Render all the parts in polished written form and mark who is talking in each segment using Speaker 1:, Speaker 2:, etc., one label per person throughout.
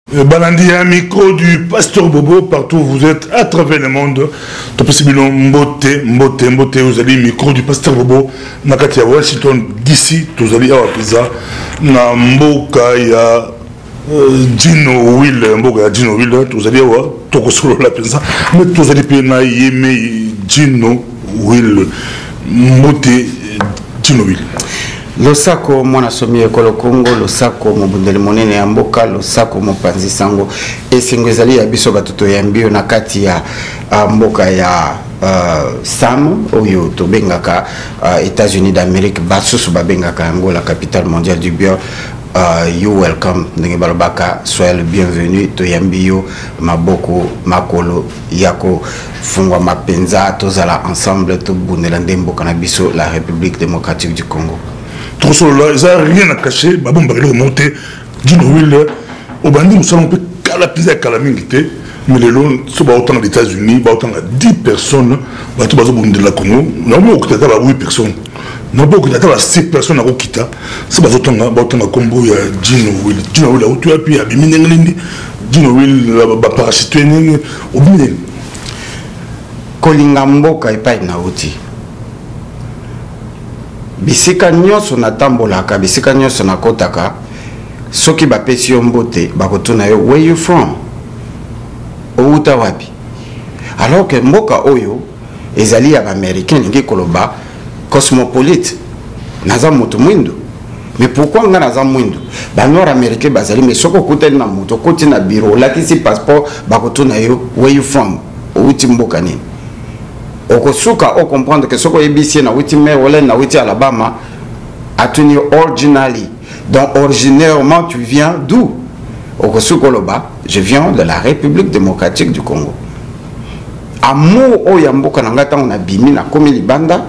Speaker 1: Balandi un micro du pasteur Bobo partout où vous êtes à travers le monde. Topesibilon mbote, vous allez micro du pasteur Bobo. Nakati ya Washington d'ici, vous allez à Pisa. Na mboka ya Dino Will, vous allez voir Toko solo la Pisa. Mais vous allez payer na yeme Dino Will, mbote Dino Will.
Speaker 2: Losako mwana somi ekolo Congo, losako mobundeli monene ya mboka, losako mopanzi sango esengo ezali ya biso batoto ya mbio na kati ya mboka ya Sam oyo tobengaka États-Unis d'Amérique basusu babengaka yango la capitale mondiale du bio. You welcome ndenge balobaka, soyez le bienvenu to yambio maboko makolo yako fungwa mapenza tozala ensemble to bundela ndembo kana biso la République démocratique du Congo.
Speaker 1: Trop solo là, ils n'ont rien à cacher. Bah bon, bah ils remontent. Dino Will, au bandit, nous sommes un peu calapisa calamité. Mais les lots, ce sont autant des États-Unis, autant de 10 personnes. Bah tout le monde de la Congo. Nous avons eu 8 personnes. Nous avons eu 6 personnes à Okita. C'est autant de combo. Il y a Dino Will. Dino Will, tu as pu abîmer. Dino Will, bah parachute. Au bout.
Speaker 2: Kolingamboka et pas nauti. Bisika nyonso na tambolaka, bisika nyonso na kotaka, soki bapesi yo mbote, bakotuna yo, where you from? Outa wapi? Alors que mboka oyo, ezali ya Américain lingi koloba, cosmopolite, naza moto mwindo. Mais pourquoi nga naza mwindo? Ba nord américain bazali, mais soko kuteli na moto, koti na bureau, lakisi passeport, bakotuna yo, where you from? Outi mboka nini? Okosuka o comprendre que soko ebisi na witi Maryland na witi Alabama atuni originally, donc originairement tu viens d'où? Okosuka loba, je viens de la République démocratique du Congo. Amour o ya mboka na ngata on a bimi na komi libanda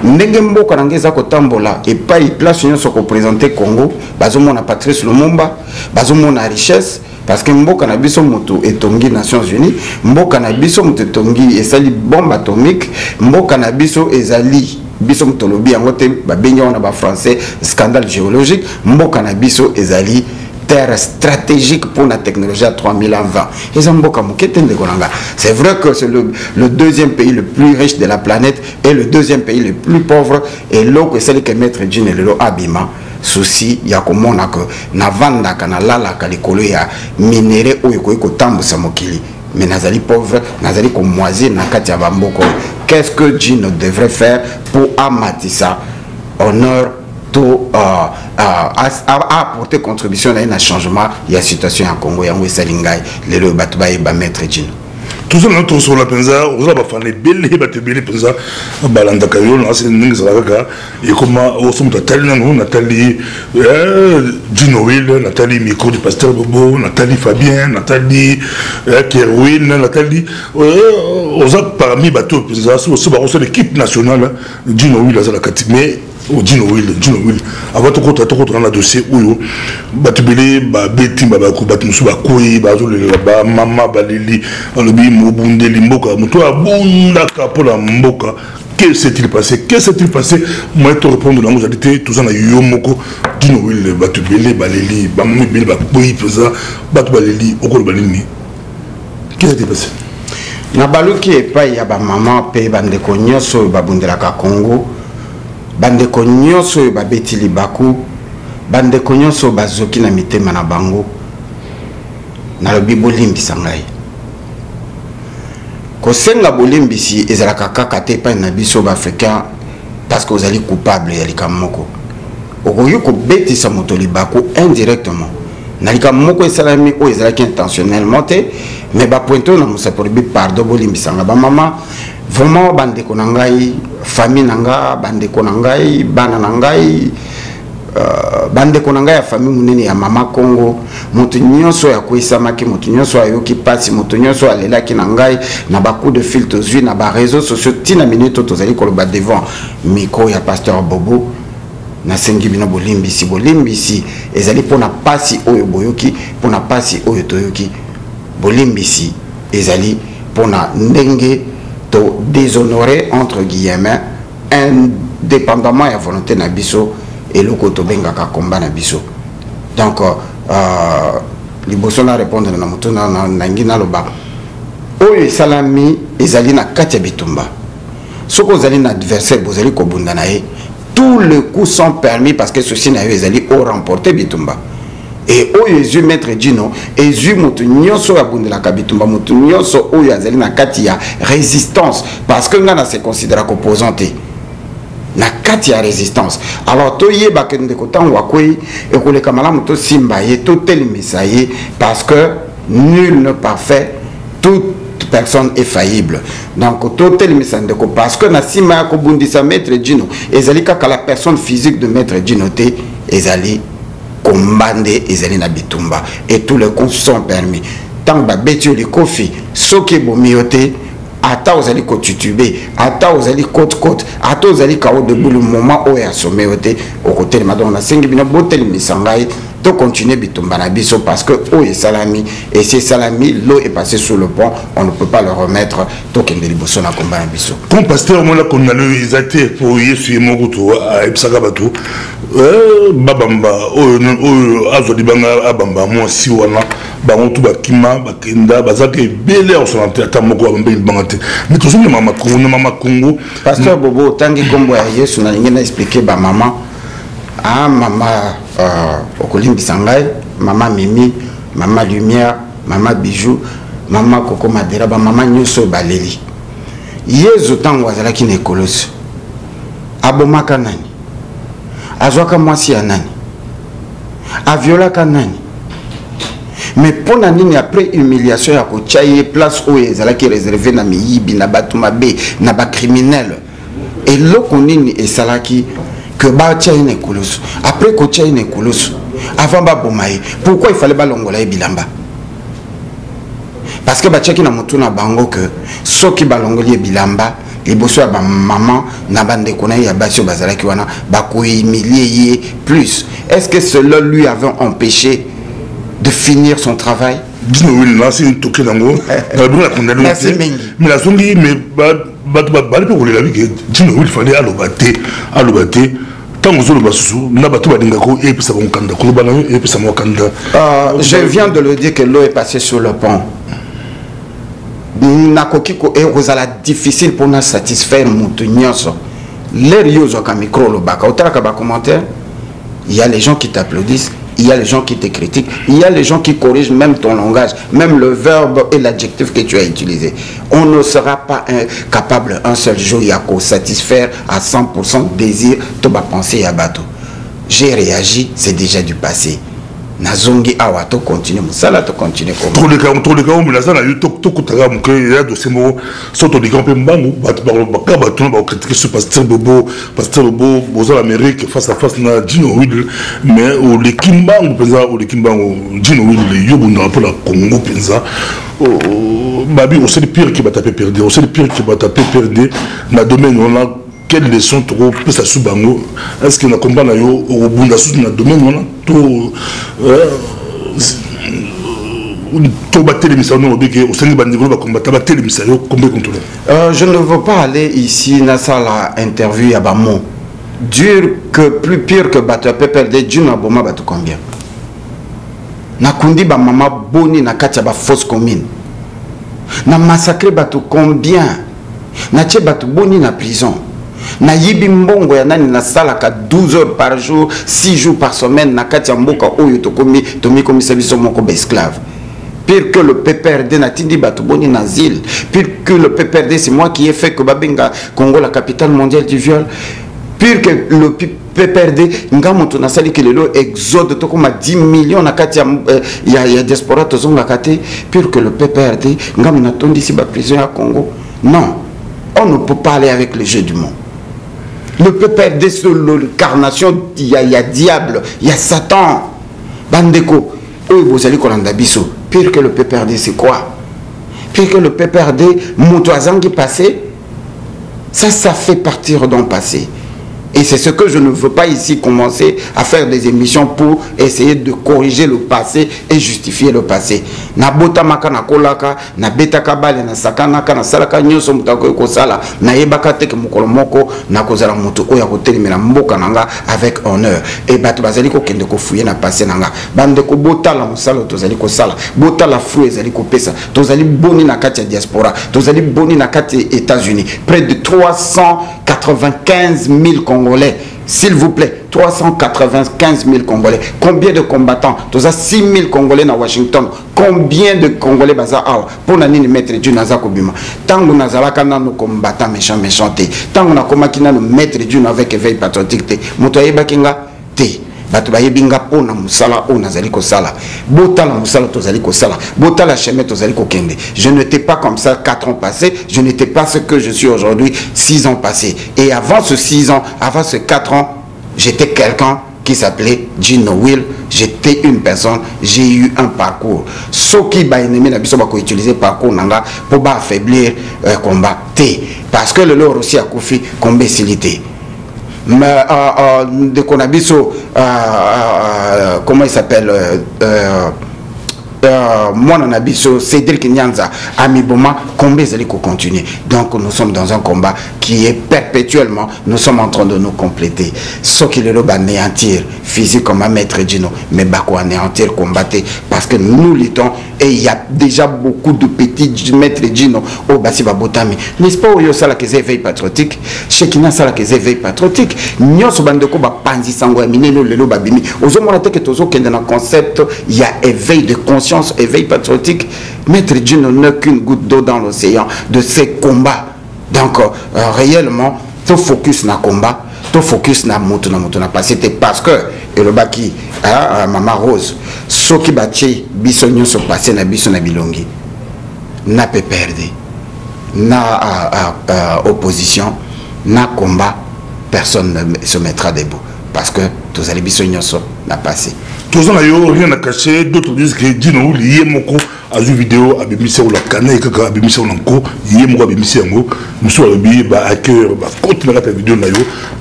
Speaker 2: ndenge mboka na ngeza ko tambola et pas y place nyonso ko présenter Congo bazomona Patrice Lumumba bazomona richesse. Parce que mboka na biso moto etongi Nations Unies, mboka na biso moto etongi ezali bombe atomique, mboka na biso ezali biso moto lobi yango te babenga wana ba français scandale géologique, mboka na biso ezali terre stratégique pour la technologie à 3020. C'est vrai que c'est le deuxième pays le plus riche de la planète et le deuxième pays le plus pauvre, et l'eau que c'est le que maître Jean et l'eau abima. Souci ya komona que na vanda kana lala kalikolo ya minéraux oyo ko tambusa mokili, mais nazali pauvre nazali ko moisi na kati ya bamboko. Qu'est-ce que Jean devrait faire pour amatissa honneur to apporter contribution à un changement il y a situation en Congo yango esalingai lelo batu ba maître Jean.
Speaker 1: Tout ça, nous sommes la pensa, on va faire les belles pensa, balanda kayo, c'est une zaraga, et comment on se Nathalie, Dino Will, Nathalie Micro du pasteur Bobo, Nathalie Fabien, Nathalie Kerwin, Nathalie, on a parmi bateaux pensa, c'est l'équipe nationale, Dino Will, la Katimé. Dino Will. Avant de compter dans le dossier où Batubele, Betty, Batmusu, Bakoué, Bazol, Mama, Balili, Alobi, Mobundeli, Mboka, Moutoua, Bundaka pour la Mboka. Que s'est-il passé? Moi, te répondre dans nos activités, tout ça, Yomoko, Dino Will, Batubele, Balili, Bamami, Bakoué, Batbalili, Okol Balini. Qu'est-ce qui s'est passé?
Speaker 2: Nabaluki et pas, il y a maman, paye Bandeko Nyoso, Babundelaka Congo. Bandeko nyonso babeti libaku, bandeko nyonso bazoki na mitema na bango, na lobi bolimbisa ngai. Kosenga bolimbisi ezalaka kaka te pa na biso ba africain parce que vous allez coupable ya likamoko. Okoyo ko betisa moto libaku indirectement. Na likamoko esalami o ezalaki intentionnellement te, mais ba pointo na musaporibi pardon bolimbisa nga ba mama. Vraiment bandeko nangai famille nanga bandeko nangai bana nangai bandeko nangai ya famille munene ya mama Congo moto nyonso ya koisamaki moto nyonso ayoki pasi moto nyonso alelaki nangai na ba coup de fil tozui na ba réseaux sociaux tina minute tozali koloba devant micro ya pasteur Bobo na sengi bino bolimbisi ezali pona pasi oyo boyoki pona pasi oyo toyoki bolimbisi ezali pona ndenge déshonorer entre guillemets indépendamment de la volonté nabiso et le koto benga ka combat nabiso. Donc liboso na répondre na moto na nangi na loba oyo salami ezali na kati ya bitumba soko ozali na adversaire bozali kobunda na ye tous les coups sont permis parce que ceci na yo ezali au remporter bitumba et oyo ezui maître Dino ezui moto nyonso ya bundelaka bitumba moto nyonso oyo azali na kati ya résistance parce que nga na se considéra qu'opposante na kati ya résistance alors to yeba ke ndeko tango akwei ekoleka malamu to simba ye to telimisa ye parce que nul ne parfait toute personne est faillible donc to telimisa ndeko parce que na sima ya kobundisa maître Dino ezali kaka la personne physique de maître Dino te ezali kombande ezali na bitumba et tous les coups sont permis tant ba betio li kofi soki bomiote ata ozali kotutube ata ozali côte ata ozali kao de bout le moment où ya sommet ote au côté de madame na sengi bino botel misangai to continuer bitumba na biso parce que o est salami et c'est salami l'eau est passée sous le pont on ne peut pas le remettre to kende liboso na komba na biso
Speaker 1: comme pasteur moi la qu'on a le isaté pour yesu mokuto a ipsaka batu babamba o azodi banga abamba moi si wana bango tu bakima bakenda bazake belé en son ata moko abamba bangate mais toujours mama Congo
Speaker 2: pasteur Bobo tangi kombo ya yesu na ngena expliquer ba maman ah maman Okolimbi Sangai, maman Mimi, maman Lumière, maman Bijou, maman Coco Madera, maman Nyuso Baleli. Yezu tango azala ki nekolosi. Abomaka nani? Azwaka mwasi ya nani? Aviolaka nani? Mais pour nani après humiliation ya kochaye place où ezala ki réservé na miyibi na batu mabe na ba criminel. Et lokonini esalaki que Batia une colosse. Après Kocha une colosse. Avant Babomaï. Pourquoi il fallait balongola et bilamba? Parce que Batia qui n'a montuna bango que ceux qui balongoli et bilamba, les bossons à maman, n'a bande kona ya basio bazala qui wana, bako humilié plus. Est-ce que cela lui avait empêché de finir son travail?
Speaker 1: Dis-nous, oui, là, c'est une toquée d'ango.
Speaker 2: Merci, Mengi.
Speaker 1: Mais la songi, mais il fallait allobater.
Speaker 2: Je viens de le dire que l'eau est passée sur le pont. Nakokiko est difficile pour nous satisfaire Moutouniaso. L'air yozo ka micro le baka. Au travers commentaire, il y a les gens qui t'applaudissent, il y a les gens qui te critiquent, il y a les gens qui corrigent même ton langage, même le verbe et l'adjectif que tu as utilisé. On ne sera pas capable un seul jour à satisfaire à 100% désir de ma pensée à bateau. J'ai réagi, c'est déjà du passé. Nazongi awato continue, musala to continue comme.
Speaker 1: Trop de cas, mais là ça n'a eu tout kutara mon cœur il y a de ces mots sortent de camp mbangu ba critiquer ce pasteur Bobo aux Amérique face à face na Dino Will mais au les kimbangu penza au les kimbangu Dino Will les yobunda pour la Congo penza babi on sait le pire qui va taper perdre on sait le pire qui va taper perdre na domaine on a quelles leçons trop plus à Subango est-ce que na combat na yo au bunda sous na domaine on a tout
Speaker 2: je ne veux pas aller ici dans la interview à Bamon. Dur que plus pire que battre PPRD, Dieu n'a pas battu combien. Na kundi ba mama boni na katia ba fausse commune. Na massacré battu combien. Na tche battu boni na prison. Na yibi mbongo ya nani na salaka 12 heures par jour, 6 jours par semaine na katia mboka oyo tokomi tomi komi sabiso moko ba esclave. Pire que le PPRD n'a tindi batuboni nazil. Pire que le PPRD c'est moi qui ai fait que Babenga Congo la capitale mondiale du viol. Pire que le PPRD ngamoto na sali que le lo exode to comme 10 millions na katia ya diaspora to zonga kate. Pire que le PPRD ngam na tondi si ba prison à Congo. Non, on ne peut pas aller avec le jeu du monde. Le PPRD c'est l'incarnation, il y a diable, il y a Satan. Bandeko, eux vous allez kolanda biso. Pire que le PPRD c'est quoi? Pire que le PPRD Moutouazan qui passé, ça fait partir d'un passé. Et Et c'est ce que je ne veux pas ici commencer à faire des émissions pour essayer de corriger le passé et justifier le passé. Na bota maka na kolaka, na beta kabale na sakanaka na salaka nyoso mutako ko sala, na yebaka teke mukolo moko na kozala mutu oya kotelimela mboka nanga avec honneur. Et bato bazali ko kende ko fouiller na passé nanga. Bande ko bota la musala tozali ko sala, bota la fruit ezali ko pesa. Tozali boni na kati ya diaspora, tozali boni na kati États-Unis. Près de 395 000 Congolais, s'il vous plaît, 395 000 Congolais. Combien de combattants? Tous 6 000 Congolais à Washington. Combien de Congolais baza pour nani mettre du nazako bima. Tant que nazalaka na nos combattants méchanté. Tant que na komaki na mettre du avec éveil patriotique te. Moto ayeba kinga te. Bato bayebinga pona musala o nazali ko sala. Bota la musala tozali ko sala. Bota la chemin tozali ko kende. Je n'étais pas comme ça 4 ans passés, je n'étais pas ce que je suis aujourd'hui 6 ans passés. Et avant ce 6 ans, avant ce 4 ans, j'étais quelqu'un qui s'appelait Gino Will. J'étais une personne, j'ai eu un parcours. Ce qui va ennemi na biso ba ko utiliser parcours nanga pour ba affaiblir combat T parce que le lor aussi a confié imbécilité. Mais de Konabiso, comment il s'appelle moi on a biso Cédric Nyanza Amiboma combien ils allaient continuer. Donc nous sommes dans un combat qui est perpétuellement, nous sommes en train de nous compléter. Ce qui le va anéantir physique comme un maître Gino, mais bako anéantir combattre parce que nous luttons et il y a déjà beaucoup de petits maîtres Gino au Bassi Babotami. N'est-ce pas où il y a ça qui éveil patriotique, Chekina ça qui éveil patriotique, Nyos Bandeko ba Panzi Sango Mineno Lelo Babimi. Aux hommes on a que tozo qui est dans le concept, il y a éveil de conscience, éveil patriotique. Maître Gino n'a qu'une goutte d'eau dans l'océan de ces combats. Donc réellement, tout focus na combat, tout focus na moto na passé parce que et le baki Maman Rose, ce qui bâtit bisogno se passer na biso na bilongi, n'a pas perdu, na opposition, na combat, personne ne se mettra debout parce que tous les bisogno n'a passé.
Speaker 1: Tous en ayant rien à cacher, d'autres disent que Gino lié moko à une vidéo à bémisser ou la canne et que à bémisser ou l'enco, lié moko à bémisser en haut, monsieur Alobi, bah à cœur, bah continuer la vidéo nayo,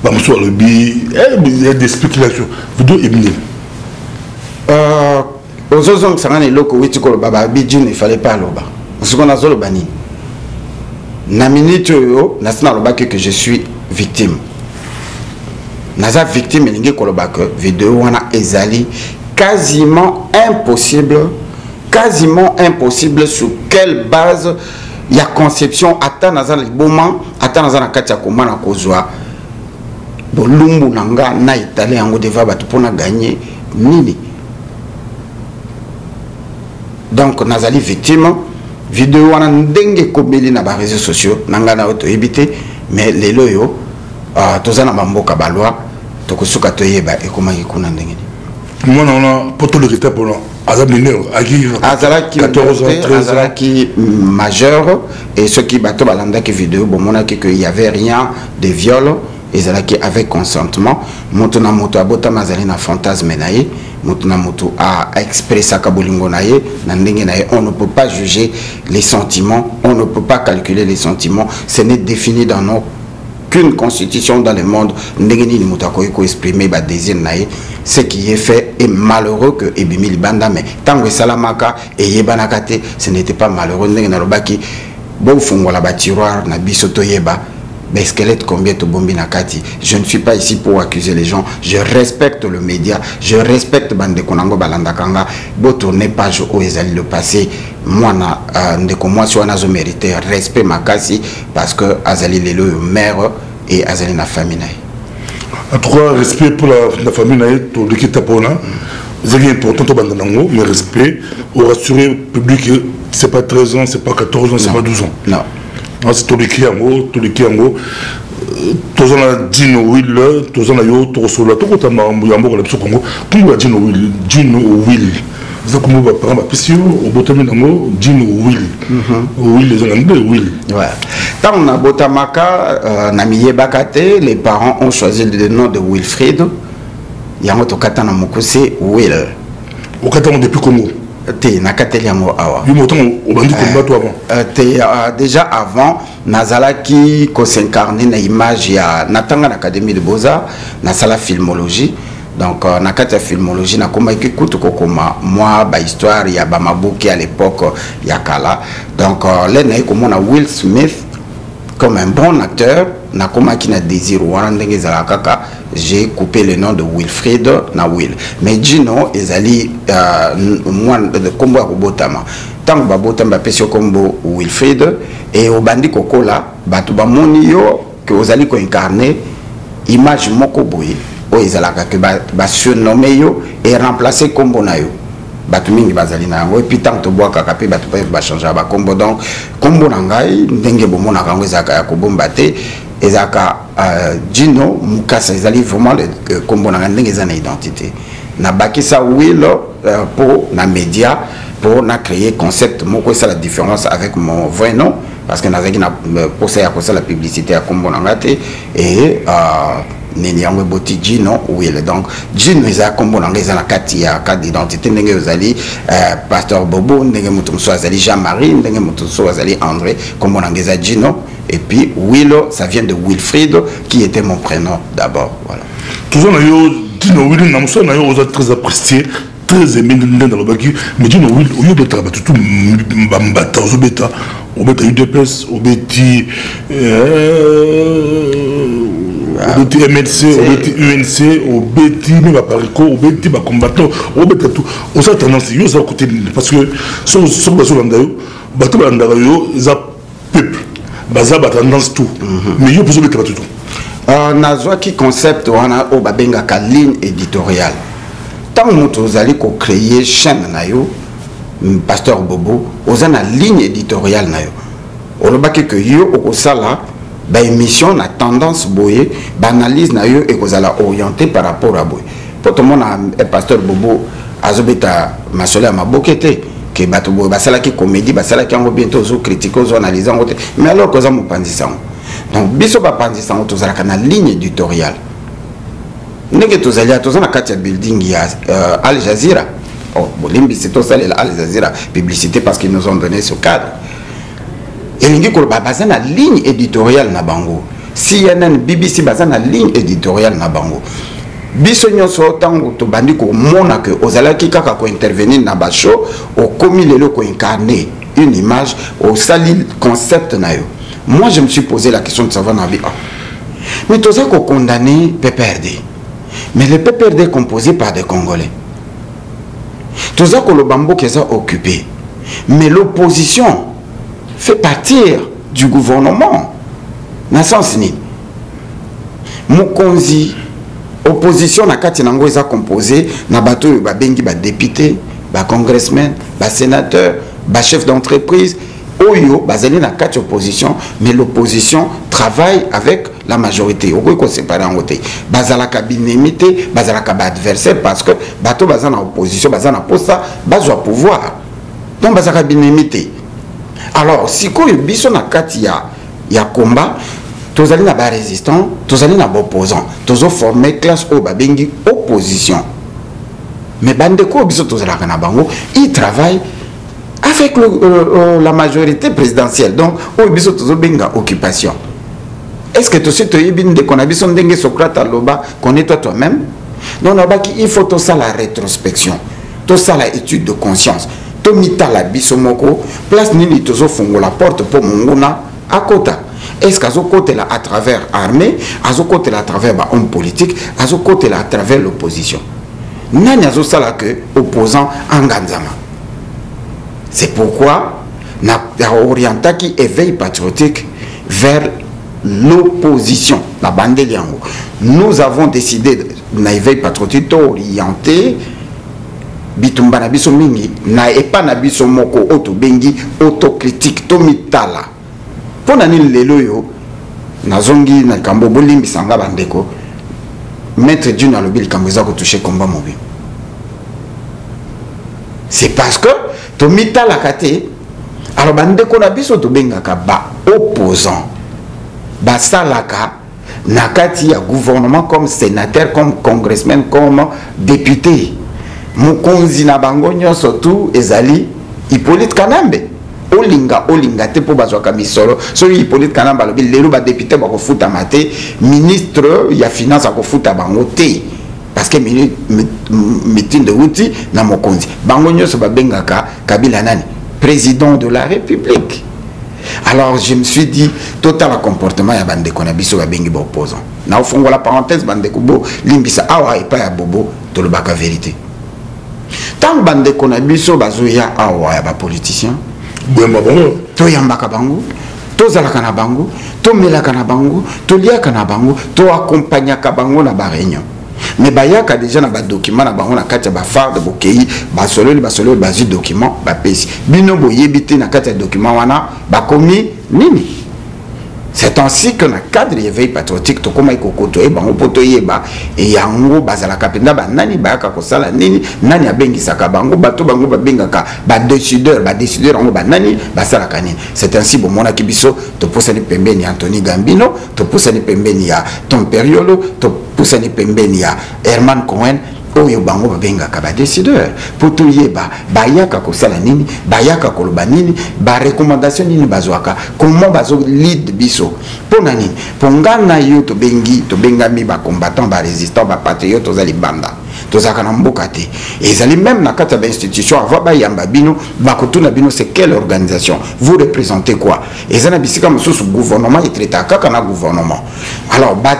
Speaker 1: bah monsieur Alobi, il y a des spéculations, vidéo éminée.
Speaker 2: Aux autres ça n'a loko oui tu connais baba Bidjin il fallait pas l'oba. Ce qu'on a zolo bani. Na minute yo, na sina l'oba que je suis victime. Naza victime elingi koloba que vidéo wana ezali quasiment impossible sur quelle base il y a conception ata naza liboma ata naza na kati ya komba na kozwa bolumbu nanga na italien yango deva batu pona gagner nini. Donc nazali victime vidéo wana ndenge kobeli na ba réseaux sociaux nanga na auto éviter mais lelo yo tozana bamboka balwa tokosuka toyeba ekomaki kuna ndenge
Speaker 1: moi on a poto le rétat pour azab mineur
Speaker 2: azalaki 14 ans 13 ans qui majeur et ceux qui bateau balanda qui vidéo bon mona que il y avait rien de viol ezalaki avec consentement moto na moto abota mazali na fantasme naye moto na moto a expressé kabolingo naye na ndenge naye. On ne peut pas juger les sentiments, on ne peut pas calculer les sentiments, ce n'est défini dans nos qu'une constitution dans le monde ndengeni ni mutako eko exprimer ba désir nae. Ce qui est fait est malheureux que ebimi libanda mais tango salamaka et yebanaka te ce n'était pas malheureux ndengena lobaki bo fungola ba tiroir na biso toyeba mais squelette combien to bombi na kati. Je ne suis pas ici pour accuser les gens, je respecte le média, je respecte bande konango balanda kanga bo tourner page au ezali le passé. Moi na ndeko moi si wana zo mériter respect makasi parce que azali lelo mère et azali na famille nae.
Speaker 1: En tout cas respect pour la famille nae to likita pona. C'est important to banda nango mais respect au rassurer le public que c'est pas 13 ans, c'est pas 14 ans, c'est pas 12 ans.
Speaker 2: Non.
Speaker 1: C'est tout le Kiango, tous en Gino Will, tous en Ayo, tous en la Tokota Mambo, la Congo, pour Gino Will. C'est comme on va prendre ma piscine, au bottom de Gino Will. Will, les Anglais, Will.
Speaker 2: Ouais. Quand on a Botamaka, Namiye Bakate, les parents ont choisi le nom de Wilfried. Yango Tokata Namokose, Will.
Speaker 1: Au Katan depuis Congo.
Speaker 2: te nakateli yango awa.
Speaker 1: Yo moto au bandi combat toi avant.
Speaker 2: Déjà avant nazalaki ko s'incarner na image ya natanga na Académie de Beaux-Arts na sala filmologie. Donc na kati ya filmologie na koma ki kutu kokoma moi ba histoire ya ba mabuki à l'époque ya kala. Donc là na komona Will Smith comme un bon acteur na koma ki na désir wana ndenge za kaka. J'ai coupé le nom de Wilfried na Will. Mais Gino ezali moi de combo ya kobotama. Tant ba botama pesio combo Wilfried et au bandi kokola batu ba moni yo que ozali ko incarner image moko boye o ezalaka que ba surnommer yo et remplacer combo na yo. Batu mingi bazali na yango et puis tant to bois kaka pe batu ba changer ba combo donc combo na ngai ndenge bomona kango ezaka ya kobomba te. Ezaka Gino Mukasa ezali vraiment le combo na ndenge ezana identité na bakisa Will pour na média pour na créer concept moko ça la différence avec mon vrai nom parce que nazaki na pour ça la publicité à combo na ngate et neni yango boti Gino Will donc Gino ezaka combo na ngeza kati ya carte d'identité ndenge ezali Pasteur Bobo ndenge mutu so azali Jean-Marie ndenge mutu so azali André combo na ngeza Gino. Et puis Willow, ça vient de Wilfried, qui était mon prénom d'abord. Voilà.
Speaker 1: Toujours, Gino Will, on a très apprécié, très aimé dans le baki. Mais Gino Will, au lieu de travailler tout Mbata, au bêta, au bêta UDPS, au bêti MLC, au bêti UNC, au bêti même à Parico, au bêti combattant, au bêta tout. On s'est tendance, il y a côté parce que sur le Landayo, bateau Landayo, ils ont peuple. Baza ba tendance tout mais yo poser tout
Speaker 2: nazwa ki concept wana o babenga ka ligne éditoriale tant moto zali ko créer chaîne na yo Pasteur Bobo ozana ligne éditoriale na yo olobaki que yo okosala ba émission na tendance boye ba analyse na yo et kozala orienté par rapport à boye pour tout le monde Pasteur Bobo azobeta masole ya mabokete que bato boy basala ki comédie basala ki ngo bientôt zo critiquer zo analyser ngo mais alors que ça mo pandisa donc biso ba pandisa ngo tozala kana ligne éditoriale ndenge tozali tozana kati ya building ya Al Jazeera oh bolimbi c'est to sala Al Jazeera publicité parce qu'ils nous ont donné ce cadre et lingi ko ba basana ligne éditoriale na bango CNN BBC basana ligne éditoriale na bango biso nyonso tango to bandi ko mona que ozalaki kaka ko intervenir na ba show au komi lelo ko incarner une image au sali concept na yo. Moi je me suis posé la question de savoir na vie mais tout ça ko condamner PPRD mais le PPRD composé par des Congolais tout ça ko le bambo qui est occupé mais l'opposition fait partir du gouvernement na sens ni Mukonzi opposition na kati nango eza composé na bato ba bengi ba député ba congressmen ba sénateur ba chef d'entreprise oyo bazali na kati opposition mais l'opposition travaille avec la majorité okoy ko séparer en côté bazala kabinemité bazala ka adversaire parce que bato bazana opposition bazana posta bazwa pouvoir donc bazala kabinemité alors si ko biso na kati ya combat tozali na ba résistant tozali na ba opposant tozo former classe o ba bengi opposition mais bande ko biso tozala kana bango ils travaillent avec la majorité présidentielle donc o biso tozo benga occupation est-ce que to sito yibine de konabiso ndenge Socrate aloba connais-toi toi-même donc il faut to ça la rétrospection to ça la étude de conscience to mitala biso moko place nini tozo fongola porte pour monguna akota. Est-ce qu'azo côté là à travers armée, azo côté là à travers homme politique, azo côté là à travers l'opposition. Nani azo sala que opposant Anganzama. C'est pourquoi na orienta qui éveil patriotique vers l'opposition, la bande liango. Nous avons décidé na éveil patriotique orienté bitumba na biso mingi na epa na biso moko auto bengi autocritique to mitala. Pour nani lelo yo nazongi na kambo bolimbi sanga bandeko maître Dieu na lobil kamboza ko toucher combat mobile c'est parce que to mita la kate alors bandeko na biso to bengaka ba opposant ba salaka na kati ya gouvernement comme sénateur comme congressman comme député mokonzi na bango nyonso tu ezali Hippolyte Kanambe. Olinga te po bazwaka misolo. So Hippolyte Kanambe alobi lelo ba député ba kofuta mate, ministre ya finance akofuta bango te. Parce que meeting de outil na mokonzi. Bango nyonso ba bengaka Kabila nani? Président de la République. Alors je me suis dit total comportement ya bande ko na biso ba bengi ba opposant. Na ofongo la parenthèse bande ko bo limbisa awa et pas ya bobo to le baka vérité. Tant bande ko na biso bazoya awa ya ba politicien. To yambaka bango, to zalaka na bango, to melaka na bango, to liaka na bango, to accompagnaka bango na ba réunion. Mais bayaka déjà na ba document na bango na kati ya ba farde bokei ba solo bazi document ba pesi. Bino boyebite na kati ya document wana ba komi nini. C'est ainsi que dans le cadre de l'éveil patriotique, tout comme il y a un poto yeba et yango bazala kapenda ba nani ba ka kosala nini nani abengi saka bango bato bango ba bengaka ba décideur ngo ba nani ba sala kanini. C'est ainsi bon mona kibiso to posani pembeni Anthony Gambino, to posani pembeni ya Tom Periolo, to posani pembeni ya Herman Cohen. Oyo bango babengaka ba décideur pour tout yeba bayaka kosala nini bayaka koloba nini ba recommandation nini bazwaka comment bazo lead biso pona nini pongana yo to bengami ba combattant ba résistant ba patriote ozali banda tozaka na mboka te ezali même na kata ba institution avant ba yamba bino ba kotuna bino c'est quelle organisation vous représentez quoi ezana bisika mosusu gouvernement et traité kaka na gouvernement alors ba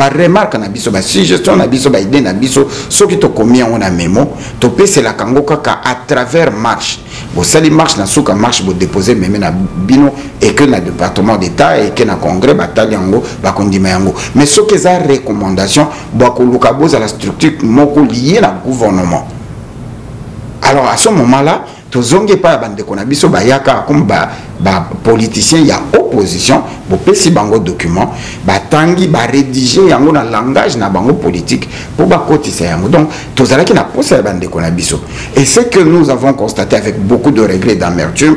Speaker 2: remarque na biso ba suggestion na biso ba idée na biso soki to komi on a memo to pese la kango kaka à travers marche bo sali marche na suka marche bo déposer meme na bino et que na département d'état et que na congrès batali yango ba kondima yango mais soki za recommandation bo ko luka boza la structure moko liée na gouvernement. Alors à ce moment là tozonge pa bande ko na biso ba yaka comme ba politicien ya opposition bo pesi bango document ba tangi ba rédiger yango na langage na bango politique pour ba kotisa yango donc tozalaki na posa bande ko na biso et c'est que nous avons constaté avec beaucoup de regrets d'amertume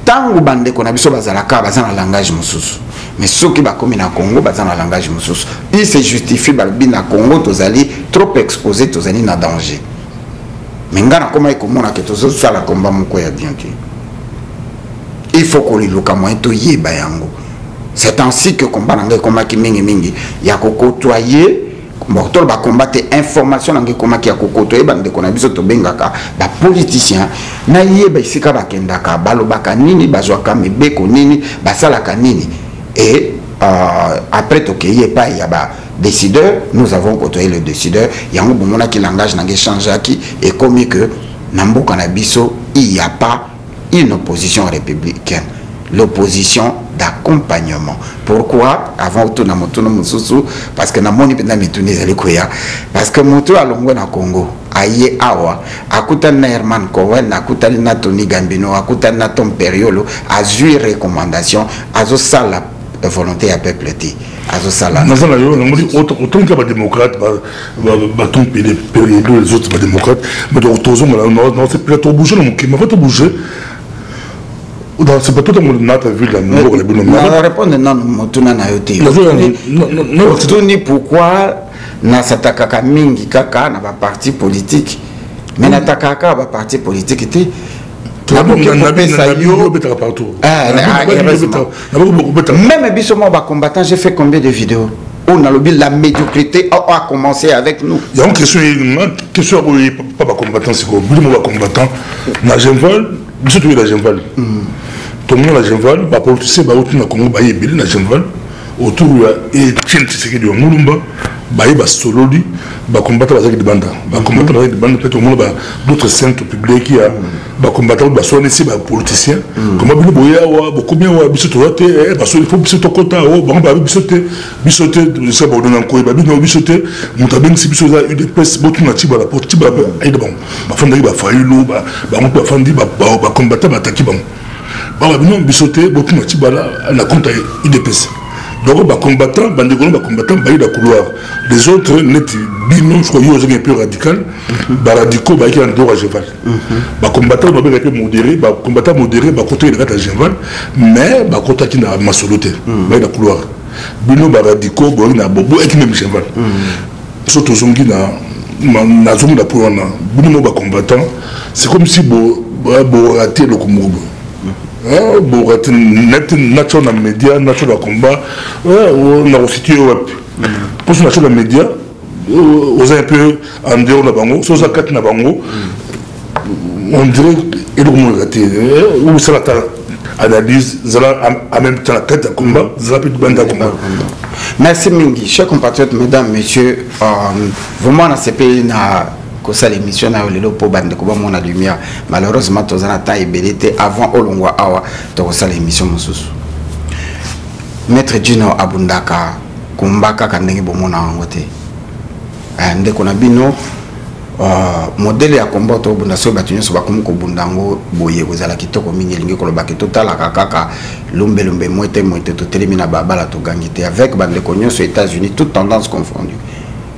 Speaker 2: tango bande ko na biso bazalaka bazana langage mususu mais ceux qui ba komi na Congo bazana langage mususu il se justifie ba bina Congo tozali trop exposé tozali na danger. Mais il faut qu'on y c'est ainsi que combat mingi ya côtoyer mortol ba combattre information ngi koma ki ya côtoyer bande ko na biso to bengaka ba politicien na yeba isika ba kendaka balobaka nini bazwaka mebeko nini basalaka nini et après to keye pa ya ba décideur, nous avons côtoyé le décideur. Il y a un bon moment qui langage n'a changé qui et comme que Nambo Kanabiso, il n'y a pas une opposition républicaine, l'opposition d'accompagnement. Pourquoi avant tout na moto mususu parce que na moni penda mituni zali koya parce que moto alongo na Congo aye awa akuta na Herman Cohen akuta na Tony Gambino akuta na Tom Periolo azui recommandation azo sala volonté à peuple ti azo sala
Speaker 1: nazala yo autant que ba démocrate ba ton période les autres ba démocrates mais donc tous non c'est pas trop bouger non qui m'a fait bouger dans c'est pas tout le monde n'a pas vu la nouveau les bonhommes
Speaker 2: na répondre non motuna na yote non tuni pourquoi na sataka mingi kaka na ba parti politique mais na takaka ba parti politique était même bisoma ba combattant j'ai fait combien de vidéos on a la médiocrité a commencé avec nous.
Speaker 1: Il y a une question pas ba combattant c'est quoi ba combattant na Genval surtout la Genval tout le monde la Genval ba politicien ba autour na Congo ba yebeli na Genval autour et tiens c'est que du Mulumba ba sololi ba combattre avec des bandes ba combattre avec des bandes peut-être au monde d'autres centres publics qui a ba combattre ba soigner ces ba politiciens comment bien boya wa combien wa bisoto te ba so il faut bisoto kota o ba ba bisoté de ça ba dona ko ba bino bisoté mutabeng si bisoza une presse botu na tiba la porte ba aide bon ba fanda ba failo ba ba fandi ba combattre ba taki ba ba bino bisoté botu na tiba la compte UDPS. Donc, les combattants, ils la couloir. Les autres, je crois qu'ils sont un peu radicaux. Les radicaux, ils sont en dehors à Genval. Les combattants, ils sont un peu modérés. Les combattants modérés, ils sont à Genval. Mais les combattants qui sont à Massoloté, ils sont la couloir. Les radicaux, ils sont à Genval. Surtout, ils sont nazomona pour wana bino mo ba combattant c'est comme si bo raté le combo bo raté net national média national combat na resitué web pour ce national média aux un peu en dehors de bango so ça quatre na bango on dirait il est raté ou ça la analyse en même temps la tête de combat rapide bande combat.
Speaker 2: Merci Mingi, chers compatriotes, mesdames, messieurs, vraiment on a CPI na kosa l'émission na lelo po bande ko ba mona lumière. Malheureusement tozana ta ebelete avant olongwa awa to kosa l'émission mususu. Maître Dino Abundaka kumbaka kandenge bomona ngote. Ndeko na bino modèle ya combat to bunda so batunyo so bakomu ko bundango boye kozala kitoko mingi lingi ko lobaki totala kaka lumbe moite to telemina babala to gangite avec bande konyo aux États-Unis toutes tendances confondues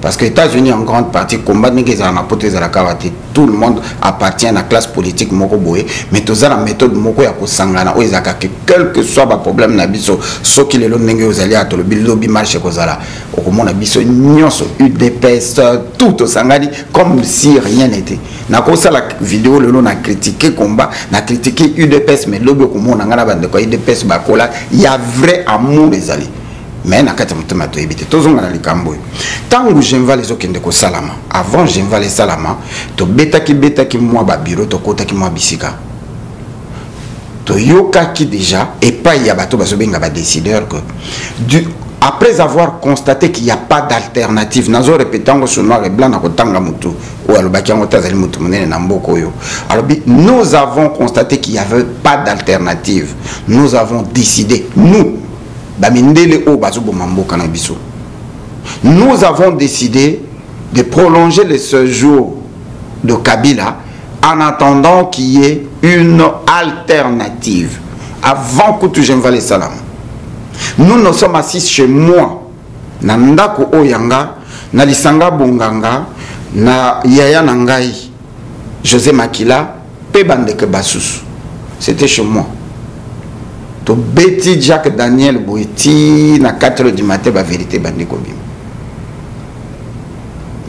Speaker 2: parce que les États-Unis en grande partie combat n'engage à n'importe la kawate tout le monde appartient à la classe politique moko boye mais tous la méthode moko ya ko sangana o ezaka que quel que soit ba problème na biso so ki lelo ndenge ozali atolo bilobi marche kozala okomona biso nyonso UDPS tout au sangani comme si rien n'était na ko ça la vidéo lelo na critiquer combat na critiquer UDPS mais lobi okomona ngana bande ko UDPS bakola il y a vrai amour ezali mais na kati mutema to ebite tozonga na likambo tangu j'enva les okende ko salama avant j'enva les salama to betaki moi ba bureau to kotaki moi bisika to yokaki déjà et pas ya bato basobenga ba décideur que après avoir constaté qu'il n'y a pas d'alternative nazo répétant sur noir et blanc na kotanga mutu ou alobaki ngo tazali mutu monene na mboko yo alors nous avons constaté qu'il n'y avait pas d'alternative nous avons décidé nous avons décidé de prolonger le séjour de Kabila en attendant qu'il y ait une alternative avant que tout j'envoie les salam. Nous nous sommes assis chez moi na ndako oyanga na lisanga bonganga na yaya nangai José Makila pe bandeke basusu. C'était chez moi. To beti Jacques Daniel Boiti na 4h du matin ba vérité bande ko bim.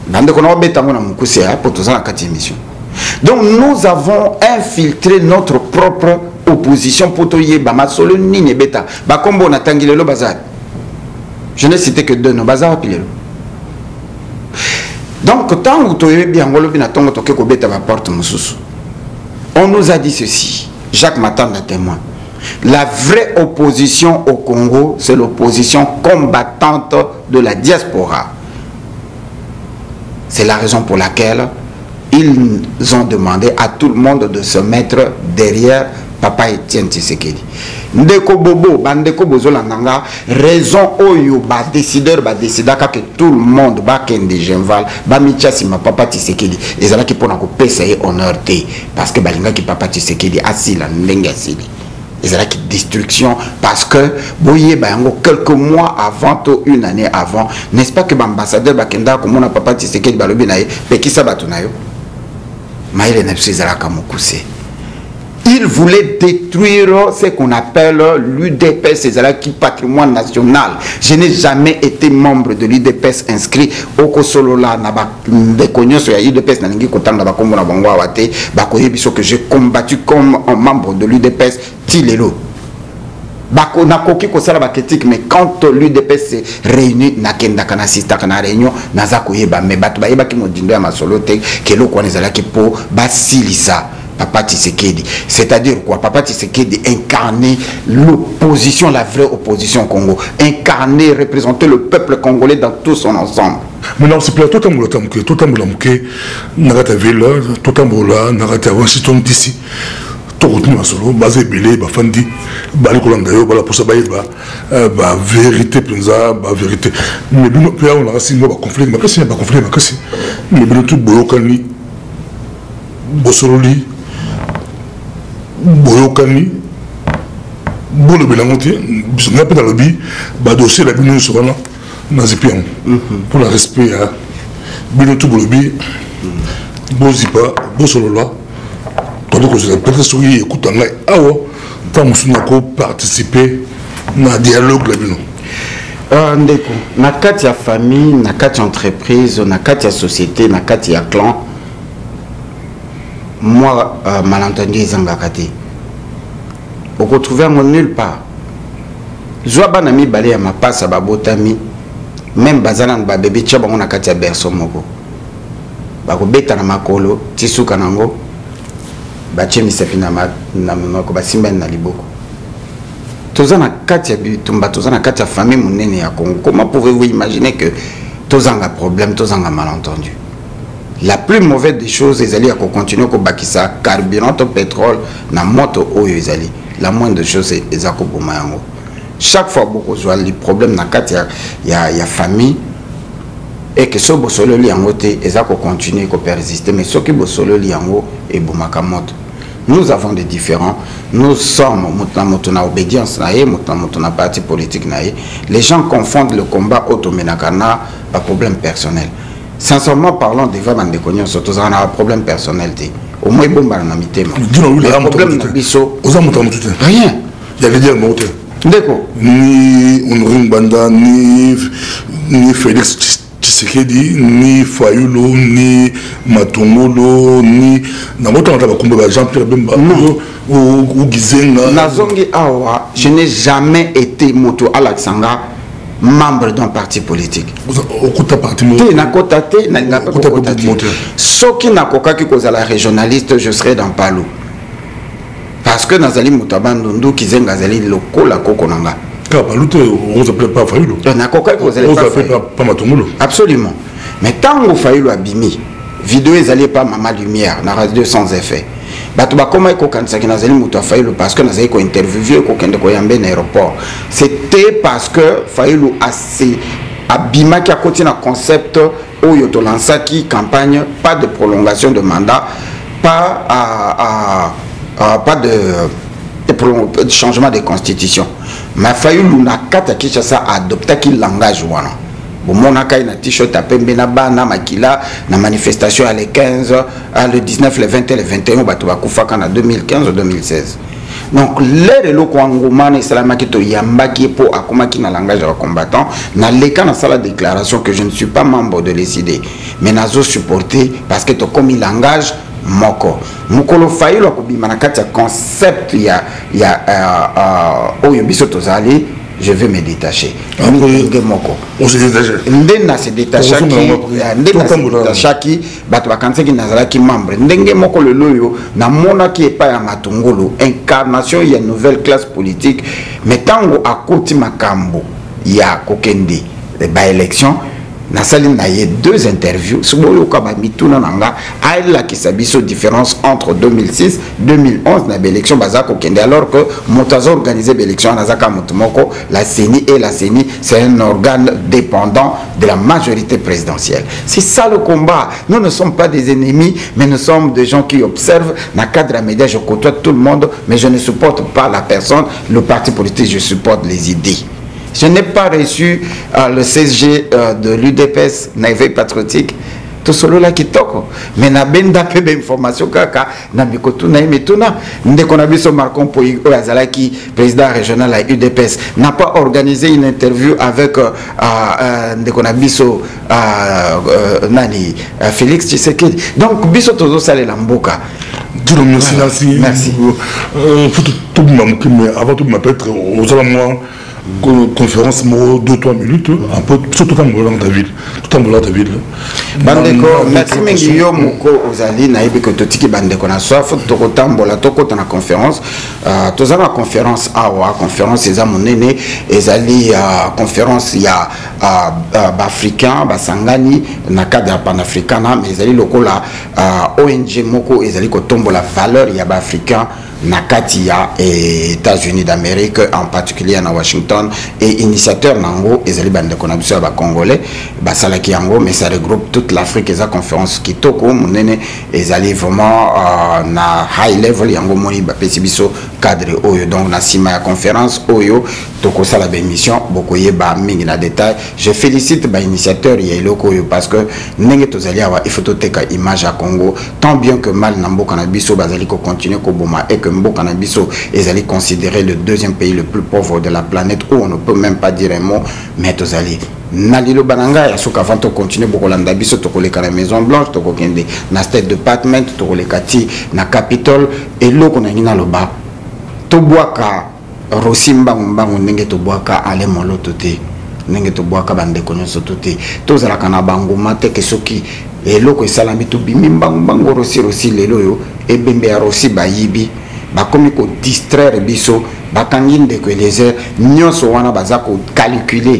Speaker 2: Bande ko no beta ngona mukuse ya pour tous en 4 émissions. Donc nous avons infiltré notre propre opposition pour to yeba masolo ni ne beta ba kombo na tangilelo bazar. Je n'ai cité que deux no bazar pilelo. Donc tant que to yebi angolo bina tongo to ke ko beta ba porte mususu. On nous a dit ceci. Jacques Matanda témoin. La vraie opposition au Congo, c'est l'opposition combattante de la diaspora. C'est la raison pour laquelle ils ont demandé à tout le monde de se mettre derrière Papa Etienne Tshisekedi. Ndeko Bobo, Bandeko Bozola Nanga, raison oyo ba décideur ba décidaka que tout le monde ba kende Genval, ba michasi ma Papa Tshisekedi. Ezala ki pona ko pesa ye honneur te parce que balinga ki Papa Tshisekedi asila ndenge asili. Ezala ki destruction parce que boye bayango quelques mois avant ou une année avant, n'est-ce pas que l'ambassadeur bakenda comme on Papa Tshisekedi balobi na ye pekisa bato na yo. Maïle nepsi ezala ka mokuse. Il voulait détruire ce qu'on appelle l'UDPS, qui patrimoine national. Je n'ai jamais été membre de l'UDPS inscrit au Kosolola, que j'ai combattu comme un membre de l'UDPS Tilelo. Mais quand l'UDPS s'est réuni, na réunion, Papa Tshisekedi. C'est-à-dire quoi? Papa Tshisekedi incarner l'opposition, la vraie opposition au Congo. Incarner, représenter le peuple congolais dans tout son ensemble.
Speaker 1: Maintenant, c'est pour tout le temps, tout le monde, Nagata Ville, tout le monde, Nagata Washington DC. Tout le monde, solo, basé Bilé, Bafandi, Balikolandayo, Balaposa Baïba, vérité, vérité. Mais nous, on a signé un conflit, mais qu'est-ce qu'il y a un conflit, mais qu'est-ce qu'il y a? Mais tout Boyokani, Bossololi, Boyokani, Bolo Belangote, n'a pas dans le bi, dossier la bine sur un nazipian. Pour le respect à Binotou Bolobi, Bozipa, Bossolola, tandis que je l'ai peut-être souri, écoute, en awa, tant que nous participer dans le dialogue là-bas.
Speaker 2: Ndeko, na kati ya famille, na kati ya entreprise, na kati ya société, na kati ya clan, moi, malentendu ezangaka te. Vous retrouvez nulle part. Joa banami balé ya mapasa babotami, même bazana ba bébé tchabango na kati ya berceau moko. Bako beta na makolo, tisuka nango, batie misapi na monoko, basimba na liboko. Tozana kati ya bitumba, tozana kati ya famille monene ya Congo. Comment pouvez-vous imaginer que tozanga problème, tozanga malentendu? La plus mauvaise des choses, ezali ya ko continuer ko bakisa carburant au pétrole na moto oyo ezali. La moindre chose c'est ezako bomayango. Chaque fois beaucoup de les problèmes na kati ya famille et que so bosolo liango te ezako continuer ko persister mais so ki bosolo liango e bomaka moto. Nous avons des différents, nous sommes mutna obédience nae, mutna parti politique nae. Les gens confondent le combat automénakana par problème personnel. Sincèrement parlant, des fois bande konyo surtout on a un problème personnel té. Au moins bomba na mitema. Le problème na biso, rien.
Speaker 1: Il y avait dire monte.
Speaker 2: D'accord.
Speaker 1: Ni Honorine Banda, ni Félix Tshisekedi, ni Fayulu, ni Matongolo, ni Jean-Pierre Bemba ou Gizenga.
Speaker 2: Nazongi Awa, je n'ai jamais été moto Alaksanga membre d'un parti politique. Soki nakokaki kozala régionaliste, je serais dans Palu. Parce que Nazali Moutabandundu Kizenga Zali lokola kokonanga.
Speaker 1: On s'appelle pas Fayulu.
Speaker 2: Pas Matongolo. Absolument. Mais tant que Fayulu abimi, vidéo ezali pas Mama Lumière, na radio sans effet. Bato ba koma ko kansaki Nazali Mouta Fayulu parce que Nazali ko interviewé ko kende ko yambe na aéroport. C'était parce que Fayulu assez abima qui a continué un concept où yoto lansaki campagne, pas de prolongation de mandat, pas de changement de constitution. Mais Fayulu na kata Kinshasa adopté qui langage wana. Bon, mon akai na t-shirt à pembe na bana makila na manifestation à le 15, à le 19, le 20 et le 21 bato bakufaka na 2015 ou 2016. Donc l'air lo kwangomane salama kito yambaki po akomaki na langage de combattant na leka na sala déclaration que je ne suis pas membre de l'ECD mais nazo supporter parce que to comme langage moko mukolo Fayulu akobima na kati ya concept ya oyo biso tozali. Je vais me détacher.
Speaker 1: On se détache.
Speaker 2: Ndena se détacha ki bato bakanse ki nazala ki membre. Ndenge moko le loyo na mona ki epa ya Matongolo incarnation ya nouvelle classe politique mais tango akoti makambo ya kokende ba élection na sali na ye deux interviews suboyo ka ba mituna nanga aila ki sabiso différence entre 2006 2011 na élection bazako kende alors que motazo organisé l'élection na zaka mutumoko la CENI et la CENI c'est un organe dépendant de la majorité présidentielle. C'est ça le combat. Nous ne sommes pas des ennemis mais nous sommes des gens qui observent na cadre média. Je côtoie tout le monde mais je ne supporte pas la personne, le parti politique, je supporte les idées. Je n'ai pas reçu le 16G de l'UDPS, Naïve Patriotique. Tout solo là qui toque. Mais na benda peu d'informations kaka na bikotu na imetuna. Ndeko na biso Marcon Poyi Azalaki, président régional à UDPS, n'a pas organisé une interview avec ndeko na biso nani Félix Tshisekedi. Donc biso tozo sale la mboka.
Speaker 1: Merci.
Speaker 2: Merci.
Speaker 1: Tout le monde, mais avant tout, peut-être aux alentours. Conférence 2-3 minutes un peu surtout dans ta ville
Speaker 2: bandeko merci mingi yo moko ozali na yebi ko totiki bandeko na soif to kotambola to kota na conférence toza na conférence awa conférence eza monene ezali conférence ya ba-africain basangani na cadre ya panafricana mais ezali lokola ONG moko ezali ko tombola valeur ya ba-africain na kati ya États-Unis d'Amérique en particulier na Washington et initiateur nango ezali bandeko na biso ba congolais basalaki yango mais ça regroupe toute l'Afrique eza conférence kitoko monene ezali vraiment na high level yango moni ba pesi biso cadre oyo donc na sima ya conférence oyo toko sala ba émission bokoye ba mingi na détail. Je félicite ba initiateur ya eloko oyo parce que ndenge tozali awa il faut teka image à Congo tant bien que mal na mboka na biso bazali ko continuer ko boma et que Mboka Nabiso est considéré le deuxième pays le plus pauvre de la planète, où on ne peut même pas dire un mot, mais Tozali. Nalilo Bananga, ya soka avant de continuer pour l'anda biso to koleka la Maison Blanche, to kokende na State Department, to koleka ti na Capitol, et loko na ngina loba. To boaka Rosimba mbangu ndenge to boaka ale moloto te. Ndenge to boaka bande konyoso to te. To zala kana bango mate ke soki eloko esalami to bimi mbangu rosi lelo yo ebembe ya rosi bayibi bakomi ko distraire biso bakangi ndeko eleze nyonso wana baza ko calculer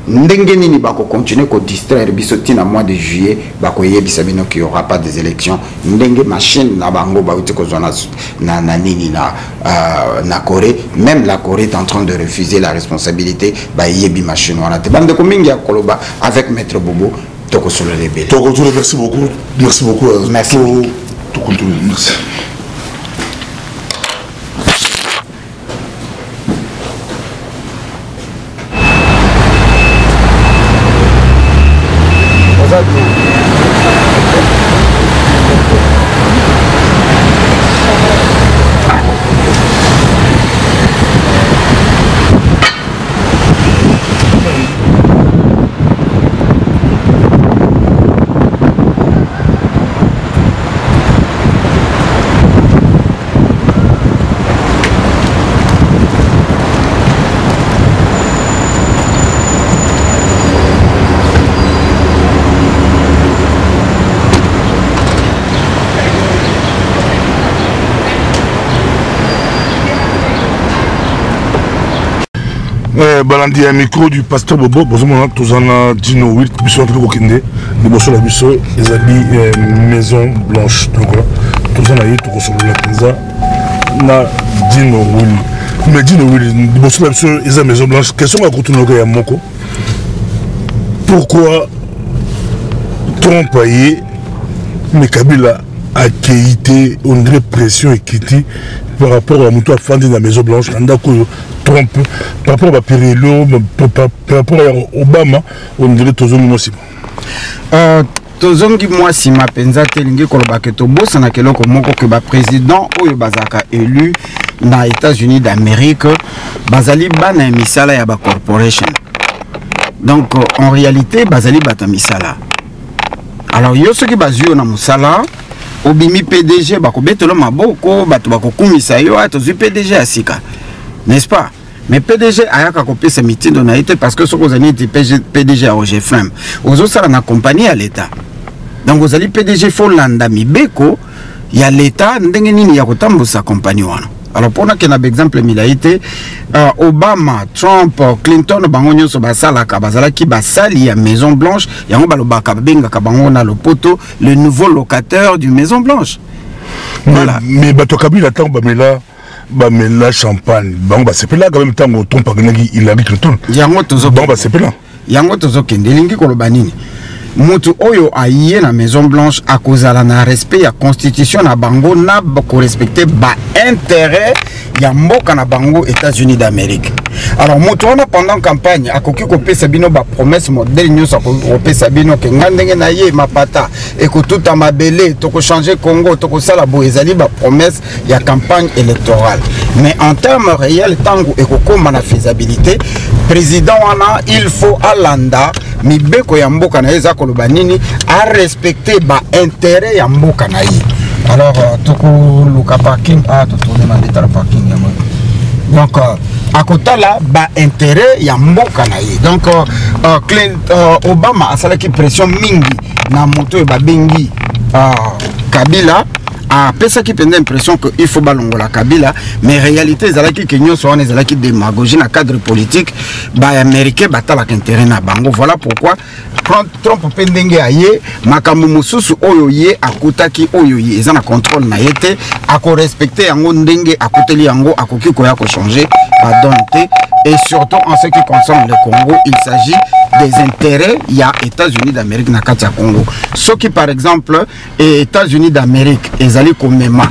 Speaker 2: ndenge nini bako continuer ko distraire biso tina mois de juillet bako yebisa bino qu'il y aura pas des élections ndenge machine na bango ba uti ko zona na nini na Corée. Même la Corée est en train de refuser la responsabilité ba yebi machine wana te bande ko mingi ya koloba avec maître Bobo.
Speaker 1: Merci beaucoup. Merci beaucoup.
Speaker 2: Merci.
Speaker 1: Merci. Balandi un micro du pasteur Bobo, bonjour, tous en a Dino 8, biso en train de nous bossons la biso, les habits Maison Blanche, donc voilà, tous en a eu, tous en a pizza, na Dino 8, mais Dino 8, nous bossons la biso, les Maison Blanche, question à continuer à Moko, pourquoi Trump a eu, mais Kabila a quitté, on dirait pression et quitté par rapport à Moutou Afandi dans la Maison Blanche, Trump, par rapport à Pirello, par rapport à Obama, on dirait Tozongi Mwasima.
Speaker 2: Tozongi Mwasima, penza telingi koloba ke to bossa na keloko moko ke ba président oyo bazaka élu na États-Unis d'Amérique, bazali bana misala ya ba corporation. Donc en réalité bazali bata misala. Alors yo soki bazio na musala obimi PDG bako betelo maboko bato bako kumisa yo atozu PDG asika. N'est-ce pas? Mais PDG a copié ce meeting de naïté parce que ce que vous avez dit PDG à OGFM. Aux autres, ça n'a accompagné à l'État. Donc vous allez PDG Folanda Mibeko, il y a l'État, il y a autant de sa compagnie. Alors pour nous, un exemple, Obama, Trump, Clinton, Bangonyo Sobasala, Kabazala, qui basali à Maison Blanche, il y a un baloba Kabenga Kabangona le poteau, le nouveau locataire du Maison Blanche.
Speaker 1: Voilà. Mais Batokabila, attends, Bamela. Mais la champagne, bon bah c'est pas là quand même tant qu'on pas il habite le tour.
Speaker 2: Yango tozo.
Speaker 1: Bon bah c'est pas là.
Speaker 2: Yango tozo kendelingi kolobanini. Mutu oyo aïe na Maison Blanche à cause de la respect la constitution na bango na ko respecter ba intérêt ya mboka na bango États-Unis d'Amérique. Alors mutu on pendant campagne a koki ko pesa bino ba promesse modèle nyonso ko pesa bino ke ngandenge na ye mapata et ko tout a mabele to ko changer Congo to ko sala bo ezali ba promesse ya campagne électorale. Mais en termes réels tango et ko koma na faisabilité président wana il faut alanda mibeko ya mboka na eza kolobanini a respecter ba intérêt ya mboka na yi. Alors toko luka parking to tourner na l'état parking ya mboka. Donc à côté là ba intérêt ya mboka na yi. Donc Obama a salaki pression mingi na moto e ba bengi Kabila a pesa qui prend l'impression qu'il faut balongo la Kabila, mais en réalité zalaki kenyo so on zalaki démagogie na cadre politique ba américain batala intérêt na bango. Voilà pourquoi Trump pendenge aye makambo mususu oyo ye akutaki oyo ye ezana contrôle na yete ako respecter yango ndenge akuteli yango akoki ko ya ko changer ba donté. Et surtout en ce qui concerne le Congo, il s'agit des intérêts il y a États-Unis d'Amérique na kati ya Congo. Ce qui par exemple États-Unis d'Amérique ezali komema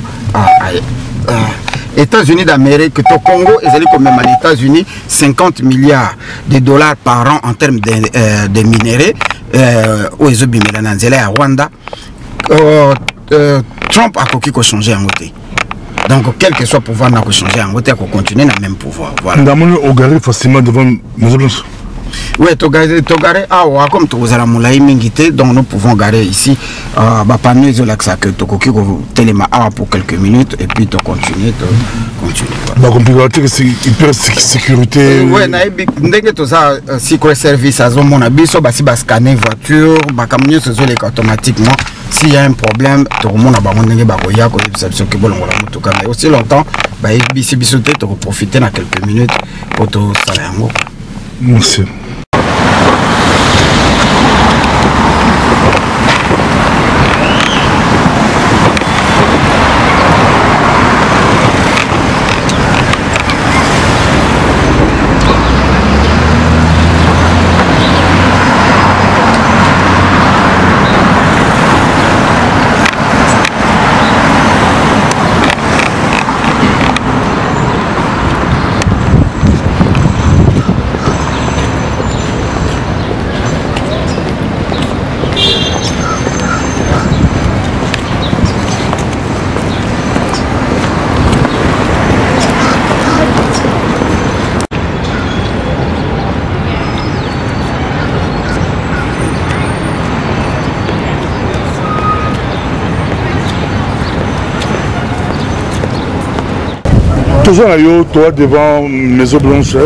Speaker 2: États-Unis d'Amérique to Congo ezali komema les États-Unis 50 milliards de dollars par an en termes de minerais au ezobimela na nzela ya Rwanda. Trump a koki ko changer en côté. Donc quel que soit pouvoir n'a changer en côté qu'on continue dans même pouvoir. Voilà.
Speaker 1: Dans mon au garé facilement devant Maison Blanche.
Speaker 2: Oui, tu gares comme tu as moulay mingité, donc nous pouvons garer ici. Parmi les axes que tu as téléma pour quelques minutes et puis tu continues.
Speaker 1: Bah compliqué c'est hyper sécurité.
Speaker 2: Oui, dès que tu as secret service à zone mon abisso, bah si bah scanner voiture, bah camion se zole automatiquement. S'il y a un problème, tout le monde a besoin de bagoya que ça se que bon on tout mais aussi longtemps, bah ici bisoté tu peux profiter dans quelques minutes pour te salaire.
Speaker 1: Merci. Toujours là, toi devant Maison Blanche,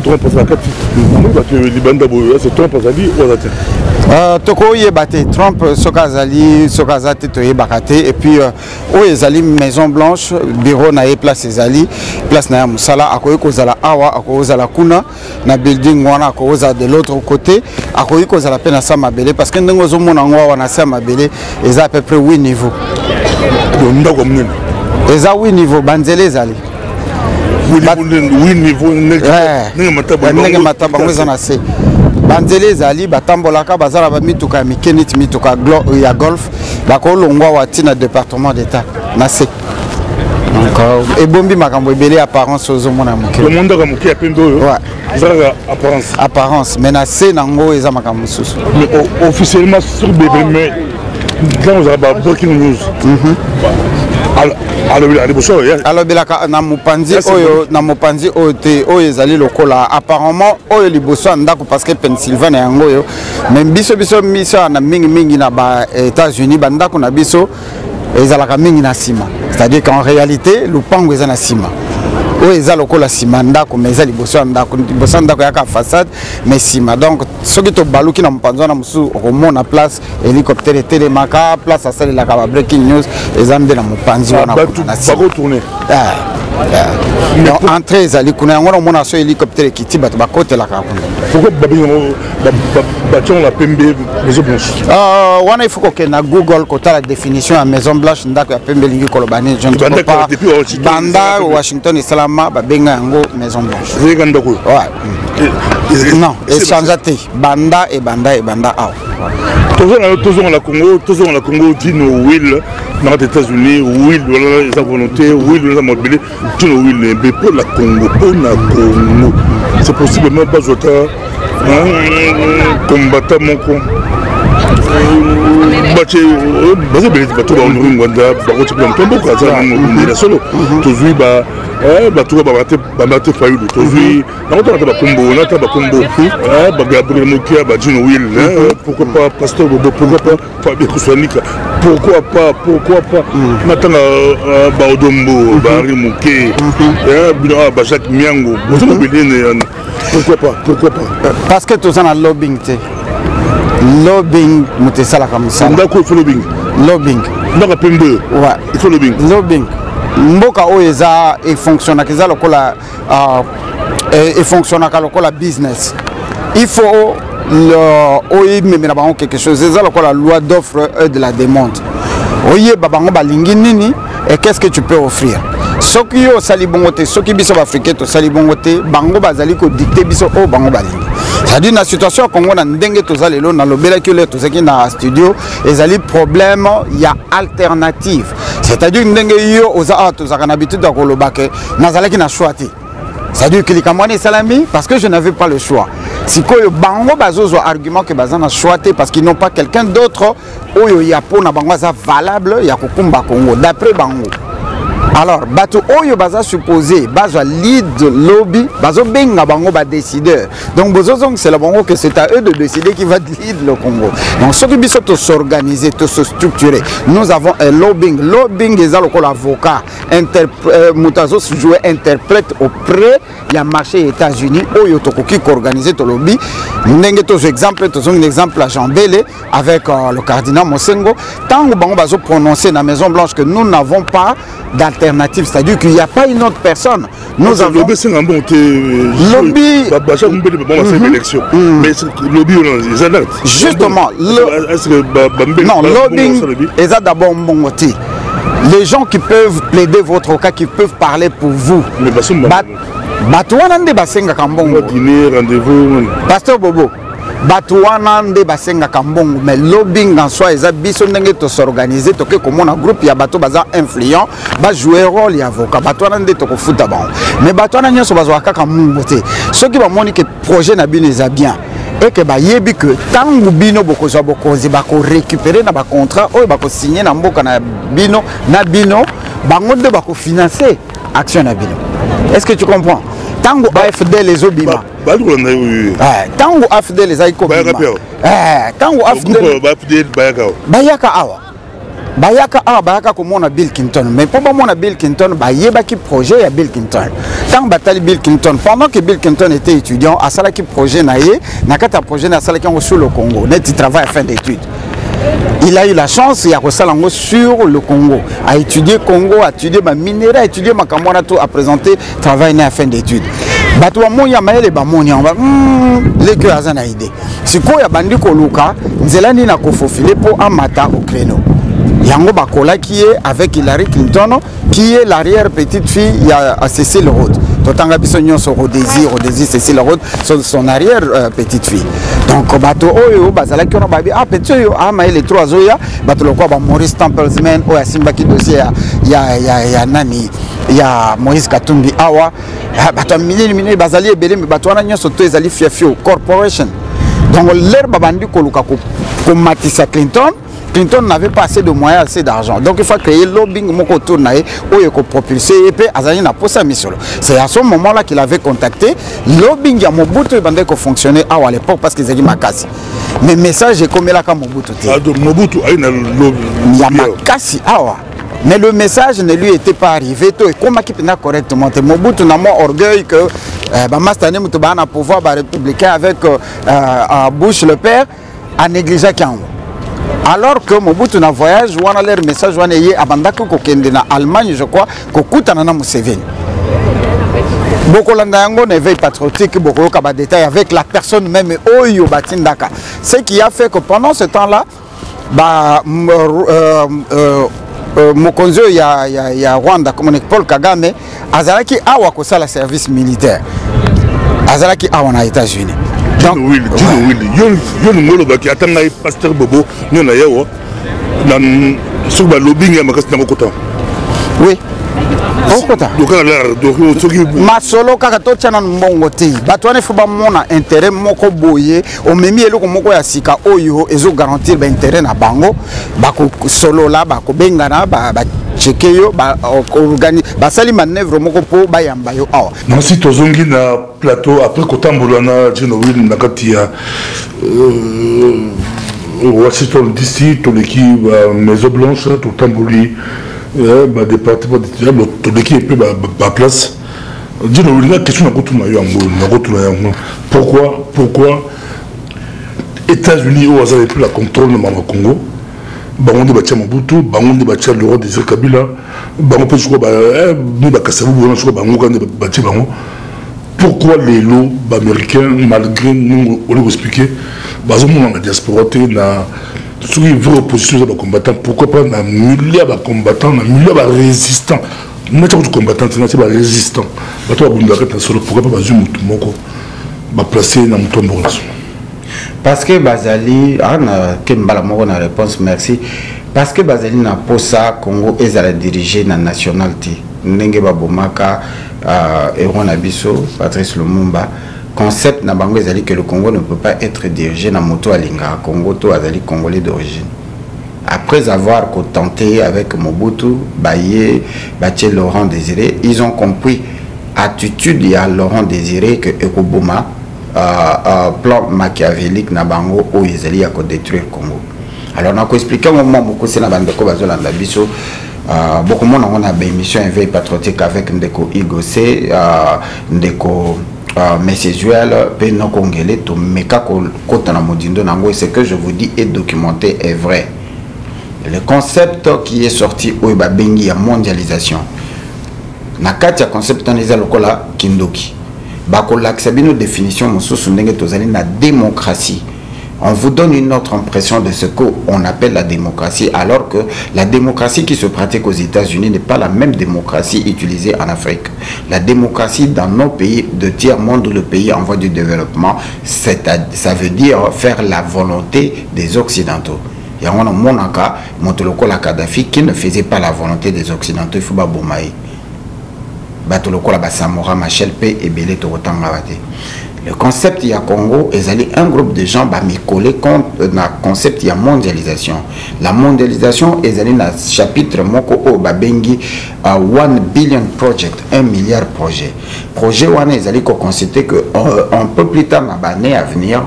Speaker 1: toi passe à 4 c'est toi passe à dire ou à
Speaker 2: Toko yebate Trump sokazali sokazate to yebakate et puis oyezali Maison Blanche bureau na place ezali place na musala akoyi kozala awa akozala kuna na building wana akoza de l'autre côté akoyi kozala pe na sa mabele parce que ndenge ozomona ngwa na sa mabele eza à peu près 8 niveaux.
Speaker 1: Ndako mnene.
Speaker 2: Eza 8 niveaux banzele ezali.
Speaker 1: Oui niveau
Speaker 2: nenge mataba ngweza na se banzele ezali batambolaka bazala ba mituka mikenit mituka ya golf bakolongwa wati na département d'état na se encore ebombi makambo ebele apparence ozomona moke
Speaker 1: le monde ka moke apendo yo zala
Speaker 2: apparence mais na se nango eza makambo susu
Speaker 1: mais officiellement sur bébé mais quand vous avez breaking news
Speaker 2: alors belaka na mopanzi oyo te oyo ezali lokola apparemment oyo liboso ndako parce que Pennsylvanie yango yo même biso na mingi na ba États-Unis bandako na biso ezalaka mingi na sima c'est-à-dire qu'en réalité lupango eza na sima oyo eza lokola sima ndako mais eza liboso ndako yaka façade mais sima donc soki to baluki na mopanzi na musu okomona place hélicoptère etelemaka place asalelaka ba breaking news eza nde na mopanzi wana na sima entrée ezali kuna yango omona so hélicoptère ekiti bato bakotelaka kuna
Speaker 1: pourquoi bâtiment la pembe Maison Blanche
Speaker 2: wana il faut que na Google kota la définition ya Maison Blanche ndako ya pembe lingi kolobani je ne sais pas banda Washington et Salama babenga yango Maison Blanche non échangeate banda et banda awa
Speaker 1: toujours la Congo Dino Will dans les États-Unis Will voilà sa volonté Will la mobilité Dino Will mais pour la Congo c'est possiblement pas Jota combattant mon con basé belé bato ba onuri ngwanda bakoti plan tombo kaza na solo tozui ba bato ba mate fayulu tozui na ko ba kombo na ta ba kombo ba Gabriel Mokia ba Dino Will pourquoi pas Pasteur Bobo pourquoi pas Fabien Kouswanika pourquoi pas natanga ba Odombo ba Rimuke bino ba Jacques Miango bozo belé pourquoi pas
Speaker 2: parce que tous en lobbying lobbying mutesala comme ça
Speaker 1: ndako faut lobbying ndako pembe
Speaker 2: ouais
Speaker 1: il faut lobbying
Speaker 2: mboka oeza et fonctionne que ça lokola et fonctionne lokola business il faut le même na bango quelque chose c'est ça lokola loi d'offre et de la demande oye babango balingi nini et qu'est-ce que tu peux offrir soki yo sali bongote soki biso africain to sali bongote bango bazali ko dicter biso o bango balingi c'est-à-dire la situation Congo na ndenge tozali lo na lobela que le tozaki na studio ezali problème il y a alternative c'est-à-dire ndenge yo oza tozaka na habitude de kolobake nazalaki na choix ti c'est-à-dire que les Camerounais salami parce que je n'avais pas le choix si ko bango bazozo argument que bazana choix parce qu'ils n'ont pas quelqu'un d'autre oyo ya pona bango za valable ya kokumba Congo d'après bango Alors, bato oyo baza supposé, baza lead lobby, bazo benga bango ba décideur. Donc, c'est la bango que c'est à eux de décider qui va lead le Congo. Donc, ce qui biso to s'organiser, to se structurer. Nous avons un lobbying. Lobbying est l'avocat, Moutazo jouer interprète auprès il y a marché États-Unis oyo tokoki organiser to lobby. Ndenge to exemple, to un exemple à Jean Bélé avec le cardinal Mosengo. Tant que bango bazo prononcer dans la Maison Blanche que nous n'avons pas d'alternative, c'est-à-dire qu'il n'y a pas une autre personne. Nous avons
Speaker 1: lobby, c'est un bon lobby. Mais lobby,
Speaker 2: justement, non, lobbying est d'abord bon côté. Les gens qui peuvent plaider votre cas, qui peuvent parler pour vous.
Speaker 1: Mais
Speaker 2: Pasteur Bobo. Batouana nde basenga kambongo mais lobbying en soi eza biso ndenge to s'organiser to ke comme un groupe ya bato baza influent ba jouer rôle ya avocat batouana nde to ko futa ba mais batouana nyoso bazwa kaka mungo te ceux qui ba moni que projet na bino eza bien et que ba yebi que tangu bino bokozwa bokozi ba ko récupérer na ba contrat oyo ba ko signer na mboka na bino bango nde ba ko financer action na bino. Est-ce que tu comprends? Tango AFD les obima. Tango AFD les aiko. Tango AFD Bayaka awa. Bayaka comme on a Bill Clinton. Mais pour moi, on a Bill Clinton, Bayeba qui projet à Bill Clinton. Tant batali Bill Clinton, pendant que Bill Clinton était étudiant, à Sala qui projet naïe, Nakata projet na Sala qui ont sur le Congo, net il travaille à fin d'études. Il a eu la chance, il y a Rosalango sur le Congo, à étudier Congo, à étudier ma minerai, à étudier ma Kamwanato, à présenter travail à fin d'études. Bato moya maele ba monia on va les que azana idée. Siko ya bandi koluka, nzelani na kofofile po amata au créneau. Yango Bakola qui est avec Hillary Clinton, qui est l'arrière petite fille, il y a Cécile Rhodes. Totanga Bissognon sur Rodésir Cécile Rhodes, son arrière petite fille. Donc bato oyo bazala qui on babi petit yo amae les trois oya bato lokwa ba Maurice Templesman oya simba ki dossier ya nani ya Moïse Katumbi awa bato mini bazali ebele mais bato wana nyoso to ezali fiafio corporation. Donc l'air babandi koluka ko matisa Clinton n'avait pas assez de moyens, assez d'argent. Donc il faut créer le lobbying moko tournaye où il faut propulser et puis azali na posa mission. C'est à ce moment-là qu'il avait contacté lobbying ya Mobutu et bandé ko fonctionner à l'époque parce qu'ils étaient makasi. Mais message est comme là comme Mobutu.
Speaker 1: Mobutu a une lobbying.
Speaker 2: Ya makasi awa. Mais le message ne lui était pas arrivé. Et comment il n'a correctement. Mobutu n'a moins orgueil que Bamastane Moutouba a pouvoir républicain avec Bush le père a négligé Kango. Alors que Mobutu na voyage, on a leur message, on est à Bandako Kokende na Allemagne, je crois, Kokuta na Museveni. Beaucoup d'ango ne veille patriotique, beaucoup de détails avec la personne même Oyo Batindaka. Ce qui a fait que pendant ce temps-là, Mokonzo ya Rwanda, comme Paul Kagame, Azalaki Awa Kosala service militaire. Azalaki Awa na États-Unis.
Speaker 1: Donc, oui, pasteur Bobo, nous avons sur le lobbying à
Speaker 2: oui. Masolo kakato chana mbongo te batwane fuba mona intérêt moko boye o memi eloko moko ya sika oyo ezo garantir ba intérêt na bango bako solo la bako bengana ba chekeyo ba organiser ba sali manœuvre moko po ba yamba yo awa
Speaker 1: nansi tozongi na plateau après kotambola na Genowil na kati ya Washington DC to l'équipe Maison Blanche to tamboli département d'étudiants, tout l'équipe est peu place. Dis-nous, la question pourquoi États-Unis au hasard plus la contrôle de Congo, Bango de Batia Mobutu, Bango de Batia le roi de Kabila, Bango peut jouer pourquoi les lots américains, malgré nous, on l'a expliqué, la diaspora, ceux qui veulent opposition aux combattants, pourquoi pas un milliard de combattants, un milliard de résistants. Nous avons des combattants, nous avons des résistants. Pourquoi pas placer dans mon
Speaker 2: parce que Bazali, a réponse, merci. Parce que Bazali n'a pas ça, Congo est à la diriger dans la nationalité. Ndenge Babomaka, Eron Abisso, Patrice Lumumba. Concept na bango ezali que le Congo ne peut pas être dirigé na moto alinga Congo to azali congolais d'origine après avoir tenté avec Mobutu, Baye, Baché Laurent Désiré, ils ont compris attitude à Laurent Désiré que Ekoboma, plan machiavélique na bango où ils allaient détruire le Congo. Alors on a expliqué un moment beaucoup c'est la bande de Kobazola la biso. Beaucoup de monde on a une émission éveil patriotique avec Ndeko Igosé, Ndeko Messézuel, Peno Kongele, to Meka Kotana Modindo Nango. Ce que je vous dis est documenté, est vrai. Le concept qui est sorti au Bengi à mondialisation. Nakati concept en les lokola Kindoki. Bakola Sabino définition Moussousou Ndenge Tozali na démocratie. On vous donne une autre impression de ce qu'on appelle la démocratie, alors que la démocratie qui se pratique aux États-Unis n'est pas la même démocratie utilisée en Afrique. La démocratie dans nos pays de tiers-monde ou le pays en voie de développement, ça veut dire faire la volonté des Occidentaux. Il y a un monaka, Montoloko la Kadhafi, qui ne faisait pas la volonté des Occidentaux, il faut pas boumaï. Batoloko la Basamora, Machel P et Belé Torotangavate. Le concept il y a Congo est un groupe de gens qui collé contre le concept il y a mondialisation. La mondialisation est un chapitre moko o babengi 1 billion project 1 milliard projet. Projet wana est constaté que un peu plus tard dans l'année à venir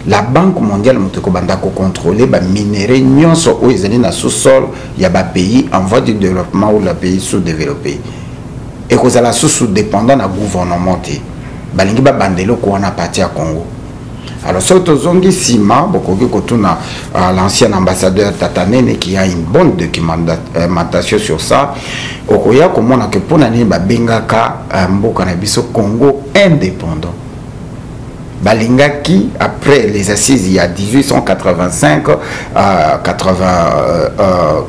Speaker 2: la Banque mondiale motoko banda ko contrôler ba minéraux nyonso o ezali na sous-sol il y a ba pays en voie de développement ou la pays sous-développé. Et que ça la sous-dépendant na gouvernement balingi ba bandelo ko wana parti à Congo. Alors surtout zongi sima bokoki kotuna l'ancien ambassadeur Tatanene qui a une bonne documentation sur ça. Okoya komona que pona ni ba bengaka mboka na biso Congo indépendant. Balingaki après les assises il y a 1885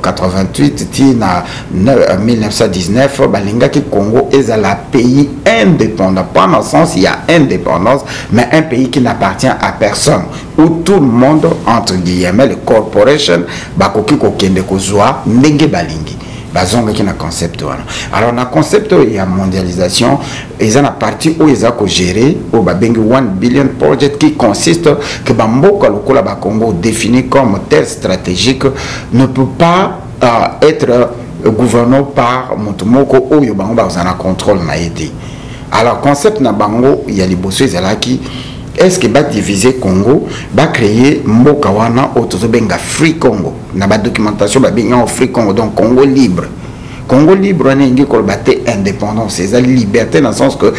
Speaker 2: 88 tina 1919 balingaki Congo est la pays indépendant, pas dans le sens il y a indépendance mais un pays qui n'appartient à personne où tout le monde entre guillemets le corporation bakoki kokende kozwa ndenge balingi bazonga qui na concept wana. Alors na concept il y a mondialisation et ça na partie où ils a ko gérer au babengi 1 billion project qui consiste que bamboka lokola ba Congo défini comme terre stratégique ne peut pas être gouverné par Montomoko ou yo bango ba na contrôle na été. Alors concept na bango il y a les bosso ezalaki est-ce que va diviser Congo, va créer Mboka wana autozobenga Free Congo. Na ba documentation ba benga Free Congo donc Congo libre. Congo libre on est ko baté indépendance, c'est la liberté dans le sens que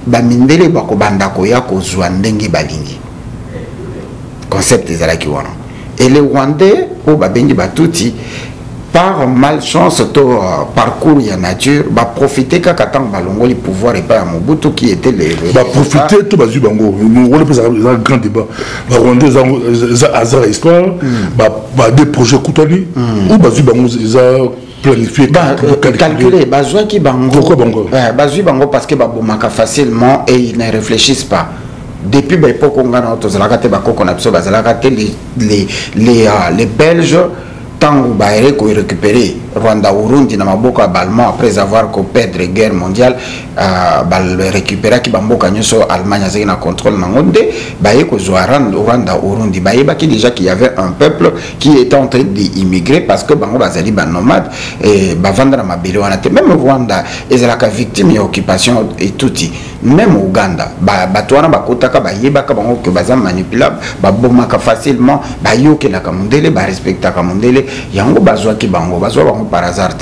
Speaker 2: ba mindele ba ko banda ko ya ko zwa ndenge balingi. Concept ezalaki wana. Et les Rwandais o ba bengi batuti par malchance to parcours ya nature va profiter ka katang balongo le pouvoir et pas Mobutu qui était le va
Speaker 1: profiter to bazu bango on peut un grand débat va rendre ça hasard histoire va des projets coutani ou bazu bango ça planifié
Speaker 2: calculer bazwa ki bango
Speaker 1: pourquoi bango
Speaker 2: bazu bango parce que ba bomaka facilement et ils ne réfléchissent pas. Depuis l'époque on a autozalaka te bakoko na biso bazalaka te les Belges tant que Baéré qu'on récupéré Rwanda Urundi na maboka Allemand après avoir perdu la guerre mondiale récupérer qui bamboka nyoso Allemagne a na contrôle na ngonde baye ko Rwanda Urundi baye baki déjà qu'il y avait un peuple qui était en train d'immigrer parce que bango bazali ba nomade et ba vendre ma belo wana te même Rwanda ezalaka victime de occupation et touti même Ouganda bato wana bakotaka bayebaka bango que baza manipulable babomaka facilement bayoke la kamundele ba respecta kamundele yango bazwa ki bango bazwa bango par hasard.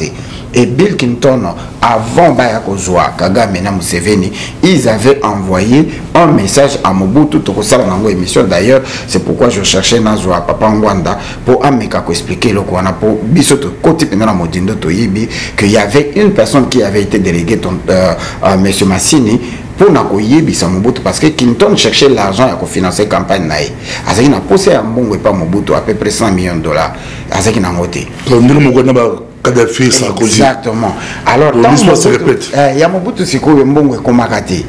Speaker 2: Et Bill Clinton avant Baya Kozwa Kagame na Museveni ils avaient envoyé un message à Mobutu tokosala nango émission d'ailleurs c'est pourquoi je cherchais Nazwa Papa Ngwanda pour ameka ko expliquer le kwana pour bisoto côté pendant modindo toyibi qu'il y avait une personne qui avait été déléguée monsieur Massini pour nakoyebisa Mobutu parce que Clinton cherchait l'argent pour financer la campagne naïe. Azaki na posé à Mbongo et pas Mobutu à peu près $100 millions. Azaki na ngoté. Exactement. Alors
Speaker 1: l'histoire se répète.
Speaker 2: Il y a Mobutu siko Mbongo et Komakati.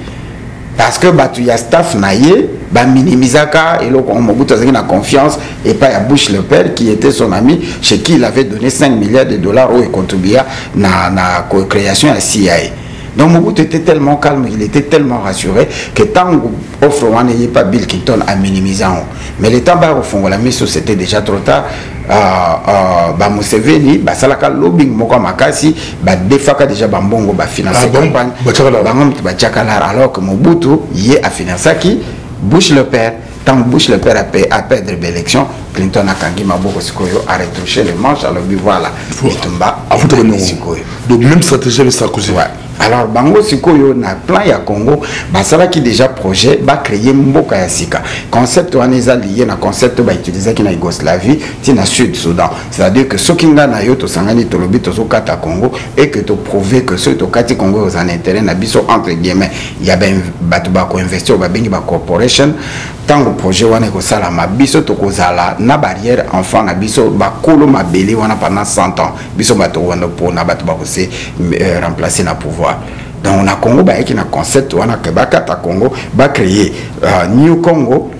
Speaker 2: Parce que batu ya staff naïe ba minimizaka et donc Mobutu azaki na confiance et pas ya Bush le père qui était son ami chez qui il avait donné $5 milliards au contribué na création à CIA. Donc Mobutu était tellement calme, il était tellement rassuré que tant offre on n'ayait pas Bill Clinton à minimiser. Mais le temps au fond la mission c'était déjà trop tard. Museveni salaka lobbying moko makasi defaka déjà bambongo financer campagne alors que Mobutu y a financé qui Bush le père. Tant Bush le père a perdre l'élection, Clinton a kangi maboko sikoyo a retrouché le manche à l'objet voilà.
Speaker 1: Donc même stratégie avec Sarkozy.
Speaker 2: Ouais. Alors bango sikoyo na plan ya Congo, basala qui déjà projet ba créer mboka ya sika. Concept waneza lié na concept ba utiliser qui na Yougoslavie, ti na Sud Soudan. C'est-à-dire que sokinga na yo to sangani to lobi to kata Congo et que to prouver que ceux to kati Congo aux en intérêt na biso entre guillemets, il y a ben batu ba ko investir ba bengi ba corporation. Tant le projet wana ko sala ma biso to ko zala na barrière enfant na biso ba kolo mabeli wana pendant 100 ans. Biso bato wana pour na batu ba ko se remplacer na pouvoir. Donc on a Congo bah qui na concept on a que bakata Congo va créer New Congo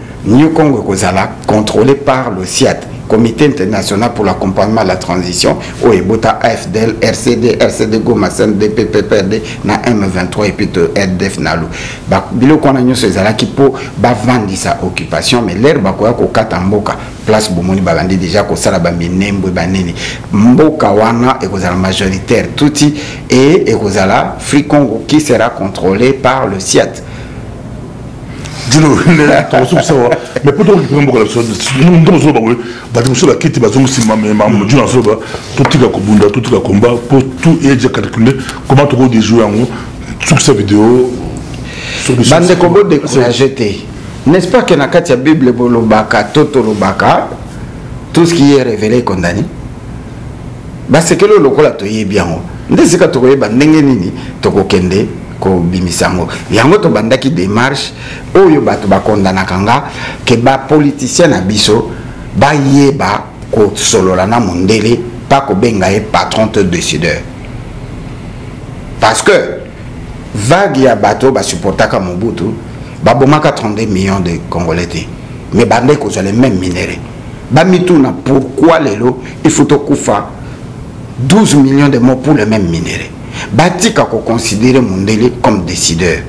Speaker 2: kozala contrôlé par le CIAT, Comité international pour l'accompagnement de la transition au Ebota AFDL RCD Goma CNDP PPRD na M23 et puis RDF nalu ba bilo kona nyoso ezala ki po ba vandi sa occupation mais l'air ba ko kata mboka place bomoni balandi déjà ko sala ba minembo ba nini mboka wana ekozala majoritaire touti et ekozala Free Congo qui sera contrôlé par le CIAT.
Speaker 1: Mais pour donc nous beaucoup la chose nous nous ba nous sur la quitte ba zongo sima mais mamu du na soba tout ka kubunda tout ka combat pour tout et déjà calculer comment tu vas jouer en sur cette vidéo
Speaker 2: bande combo découragé n'est-ce pas que na katia Bible bolobaka toto lobaka tout ce qui est révélé condamné ba c'est que le lokola to yebia ndesi ka to yeba ndenge nini to ko kende ko bimisango yango to bandaki démarche oyo bato bakondana kanga ke ba politicien na biso ba yeba ko solola na mondele pas ko benga e patron de décideur parce que vague ya bato ba supportaka Mobutu ba bomaka 32 millions de Congolais mais bande ko les mêmes minéraux ba mituna pourquoi lelo il faut to kufa 12 millions de morts pour les mêmes minéraux batika ko considérer mondele comme décideur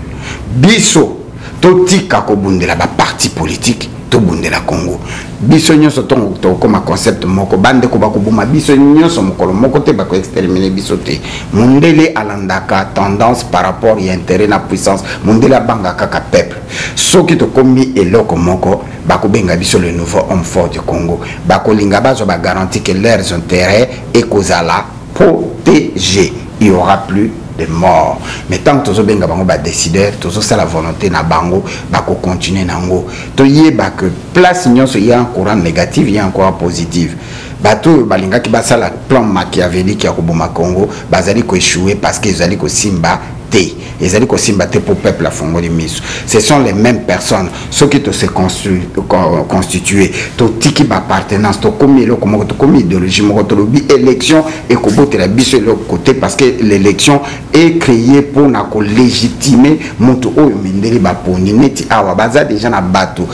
Speaker 2: biso to tika ko bundela ba parti politique to bundela Congo biso nyonso to comme concept moko bande ko bakobuma biso nyonso mokolo moko te bako exterminer biso te mondele alandaka tendance par rapport à intérêt na puissance mondele banga kaka peuple soki to komi eloko moko bako benga biso le nouveau homme fort du Congo bako linga bazo ba garantir que leurs intérêts et kozala protégés. Il n'y aura plus de morts. Mais tant que tu as décidé, tu as la volonté na bango, bako continuer nango. To yeba que place il y a un courant négatif, il y a un courant positif. Bato balinga ki basala plan machiavélique ya koboma Congo, bazali ko échouer parce que ils ko simba té. Ils allaient ko simba té pour peuple la fongo de miso. Ce sont les mêmes personnes, ceux qui te se constituer, to tiki ba appartenance, to komi lo komo to komi idéologie mo to lobi élection et ko bote la biso de l'autre côté parce que l'élection est créée pour na ko légitimer moto oyo mindeli ba poni neti awa baza déjà na bato.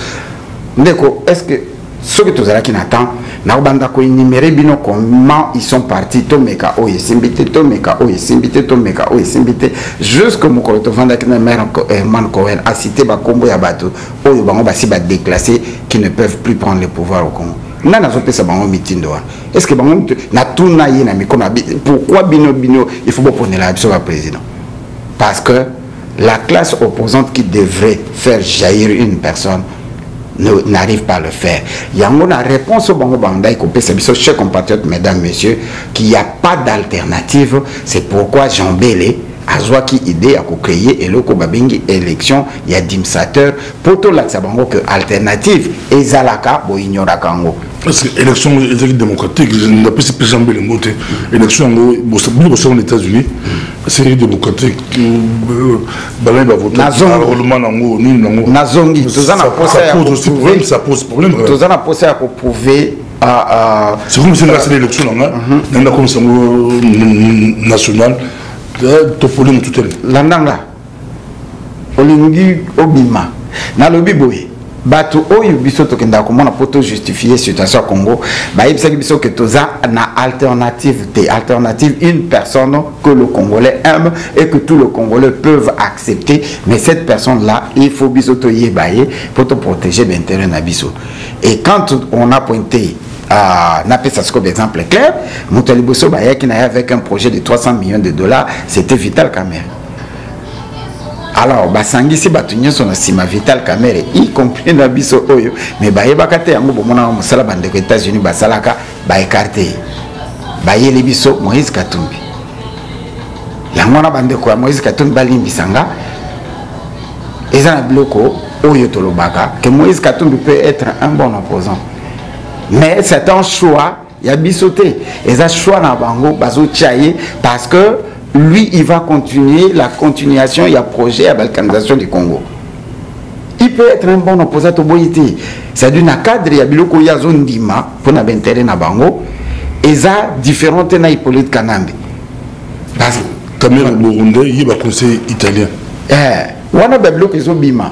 Speaker 2: Ndeko est-ce que ceux qui tous qui n'attendent, na banda ko énumérer bino comment ils sont partis tomeka o yesimbité tomeka o yesimbité tomeka o yesimbité jusque mon koloto vanda ki na mère Man Cohen a cité ba kombo ya bato o yo bango basi ba déclassés qui ne peuvent plus prendre le pouvoir au Congo. Nana zo pesa bango mitindo wa. Est-ce que bango na tuna ye na mikona pourquoi bino il faut pas prendre la biso ba président? Parce que la classe opposante qui devrait faire jaillir une personne n'arrive pas à le faire. Il y a une réponse au Bango Bandaï, chers compatriotes, mesdames, messieurs, qu'il n'y a pas d'alternative. C'est pourquoi Jean Bélé a qui idée à créer et le Kobabingi élection, il y a dimsateur pour tout l'Aksabango que alternative et Zalaka, bo ignora Kango.
Speaker 1: Parce que l'élection démocratique, je n'ai pas si Jean Bélé moté. L'élection aux États-Unis, c'est démocratique. Balai va voter.
Speaker 2: Nazongi,
Speaker 1: ça pose problème.
Speaker 2: Tout ça n'a pas posé à prouver.
Speaker 1: C'est comme si c'est l'élection nationale. Topolum tout
Speaker 2: landanga olingi obima na lobi boye bato oyo biso tokenda komona poto justifier situation au Congo ba yebisaki biso que toza na alternative une personne que le Congolais aime et que tous les Congolais peuvent accepter, mais cette personne là il faut biso to yebaye pour te protéger l'intérêt na biso. Et quand on a pointé n'a pas ça comme exemple clair, Moutali Bosso Baya qui n'a avec un projet de 300 millions de dollars, c'était Vital Kamerhe. Alors, basangi si batunyo son sima Vital Kamerhe, y compris na biso oyo, mais baye bakate yango bomona mosala bande ko États-Unis basalaka ba écarté. Baye le biso Moïse Katumbi. Yango na bande ko Moïse Katumbi balimbisanga. Eza na bloko oyo tolobaka que Moïse Katumbi peut être un bon opposant. Mais c'est un choix, il y a bisoté. Et ça choix na bango bazo tchaye parce que lui il va continuer la continuation, il y a projet à balkanisation du Congo. Il peut être un bon opposant au Boïti. C'est-à-dire na cadre il y a biloko ya zone dima pour na intérêt na bango et ça différentes na Hippolyte Kanambe. Parce
Speaker 1: que Kamerhe Burundais, il y a conseil italien.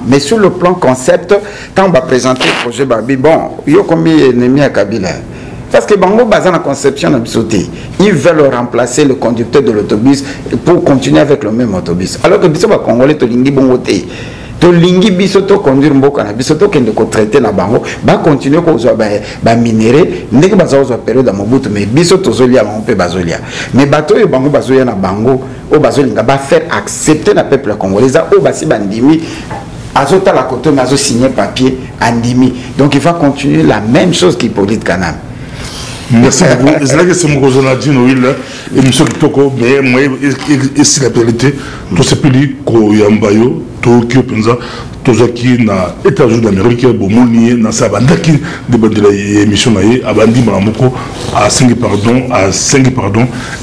Speaker 2: Mais sur le plan concept, quand on va présenter le projet Babi, bon, il y a combien d'ennemis à Kabila? Parce que Bango basé dans la conception d'Abissoté, ils veulent remplacer le conducteur de l'autobus pour continuer avec le même autobus. Alors que Bisso va Congolais, to lingi bongoté. To lingi bisoto conduire mboka na bisoto kende ko traiter na bango ba continuer ko zo ba minérer ndenge bazo zo période à Mobutu mais bisoto zolia on peut bazolia mais bato yo bango bazoya na bango o bazolinga ba faire accepter na peuple congolais o basi bandimi azota la koto mais azo signer papier andimi donc il va continuer la même chose qu'Hippolyte Kanambe.
Speaker 1: Merci beaucoup. C'est là que c'est mon cousin Nadine Will et monsieur Kitoko mais moi et si la vérité tout ce pays Koyambayo Tokyo Penza tozaki na États-Unis d'Amérique bomoni na sabandaki de la émission naie abandi malamoko à 5 pardon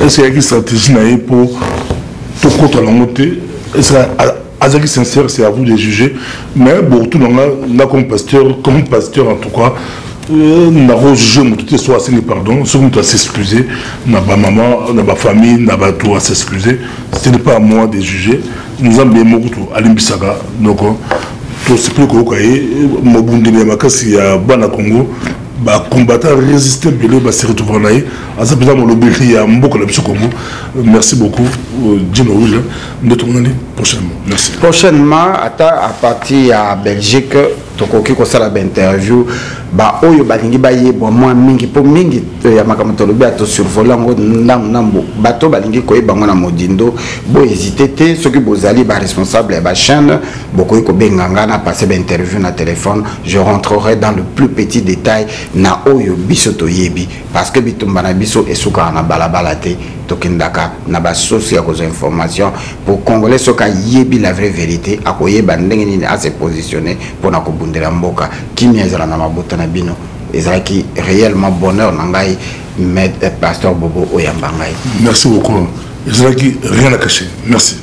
Speaker 1: est-ce qu'il y a une stratégie naie pour tout contre la montée est-ce que sincère c'est à vous de juger mais bon tout là comme pasteur en tout cas n'a pas jugé tout soit à 5 pardon ce qu'on doit s'excuser n'a pas maman n'a pas famille n'a pas tout à s'excuser ce n'est pas à moi de juger nous avons bien beaucoup à l'Imbisaga donc tout ce que vous voyez Mobundi Makasi à Bana Congo bah combattant résister belé bah se retrouver là à ça peut-être mon obéi à beaucoup la Congo merci beaucoup Dino Will nous tournons prochainement merci
Speaker 2: prochainement à partir à Belgique tokoki ko sala ba interview ba oyo balingi baye bo moi mingi po mingi ya makamto lobi ato survoler ngo ndambo bato balingi ko yeba ngona modindo bo hésiter te soki bozali ba responsable ba chaîne boko ko benganga na passer ba interview na téléphone je rentrerai dans le plus petit détail na oyo biso to yebi parce que bitumba na biso esuka na balabala te tokendaka na ba source ya ko information pour congolais soka yebi la vraie vérité akoyeba ndenge nini a se positionner pour na ko de la mboka kimia ezala na mabota na bino ezalaki réellement bonheur nangai mais pasteur Bobo Oyamba ngai
Speaker 1: merci beaucoup ezalaki rien à cacher merci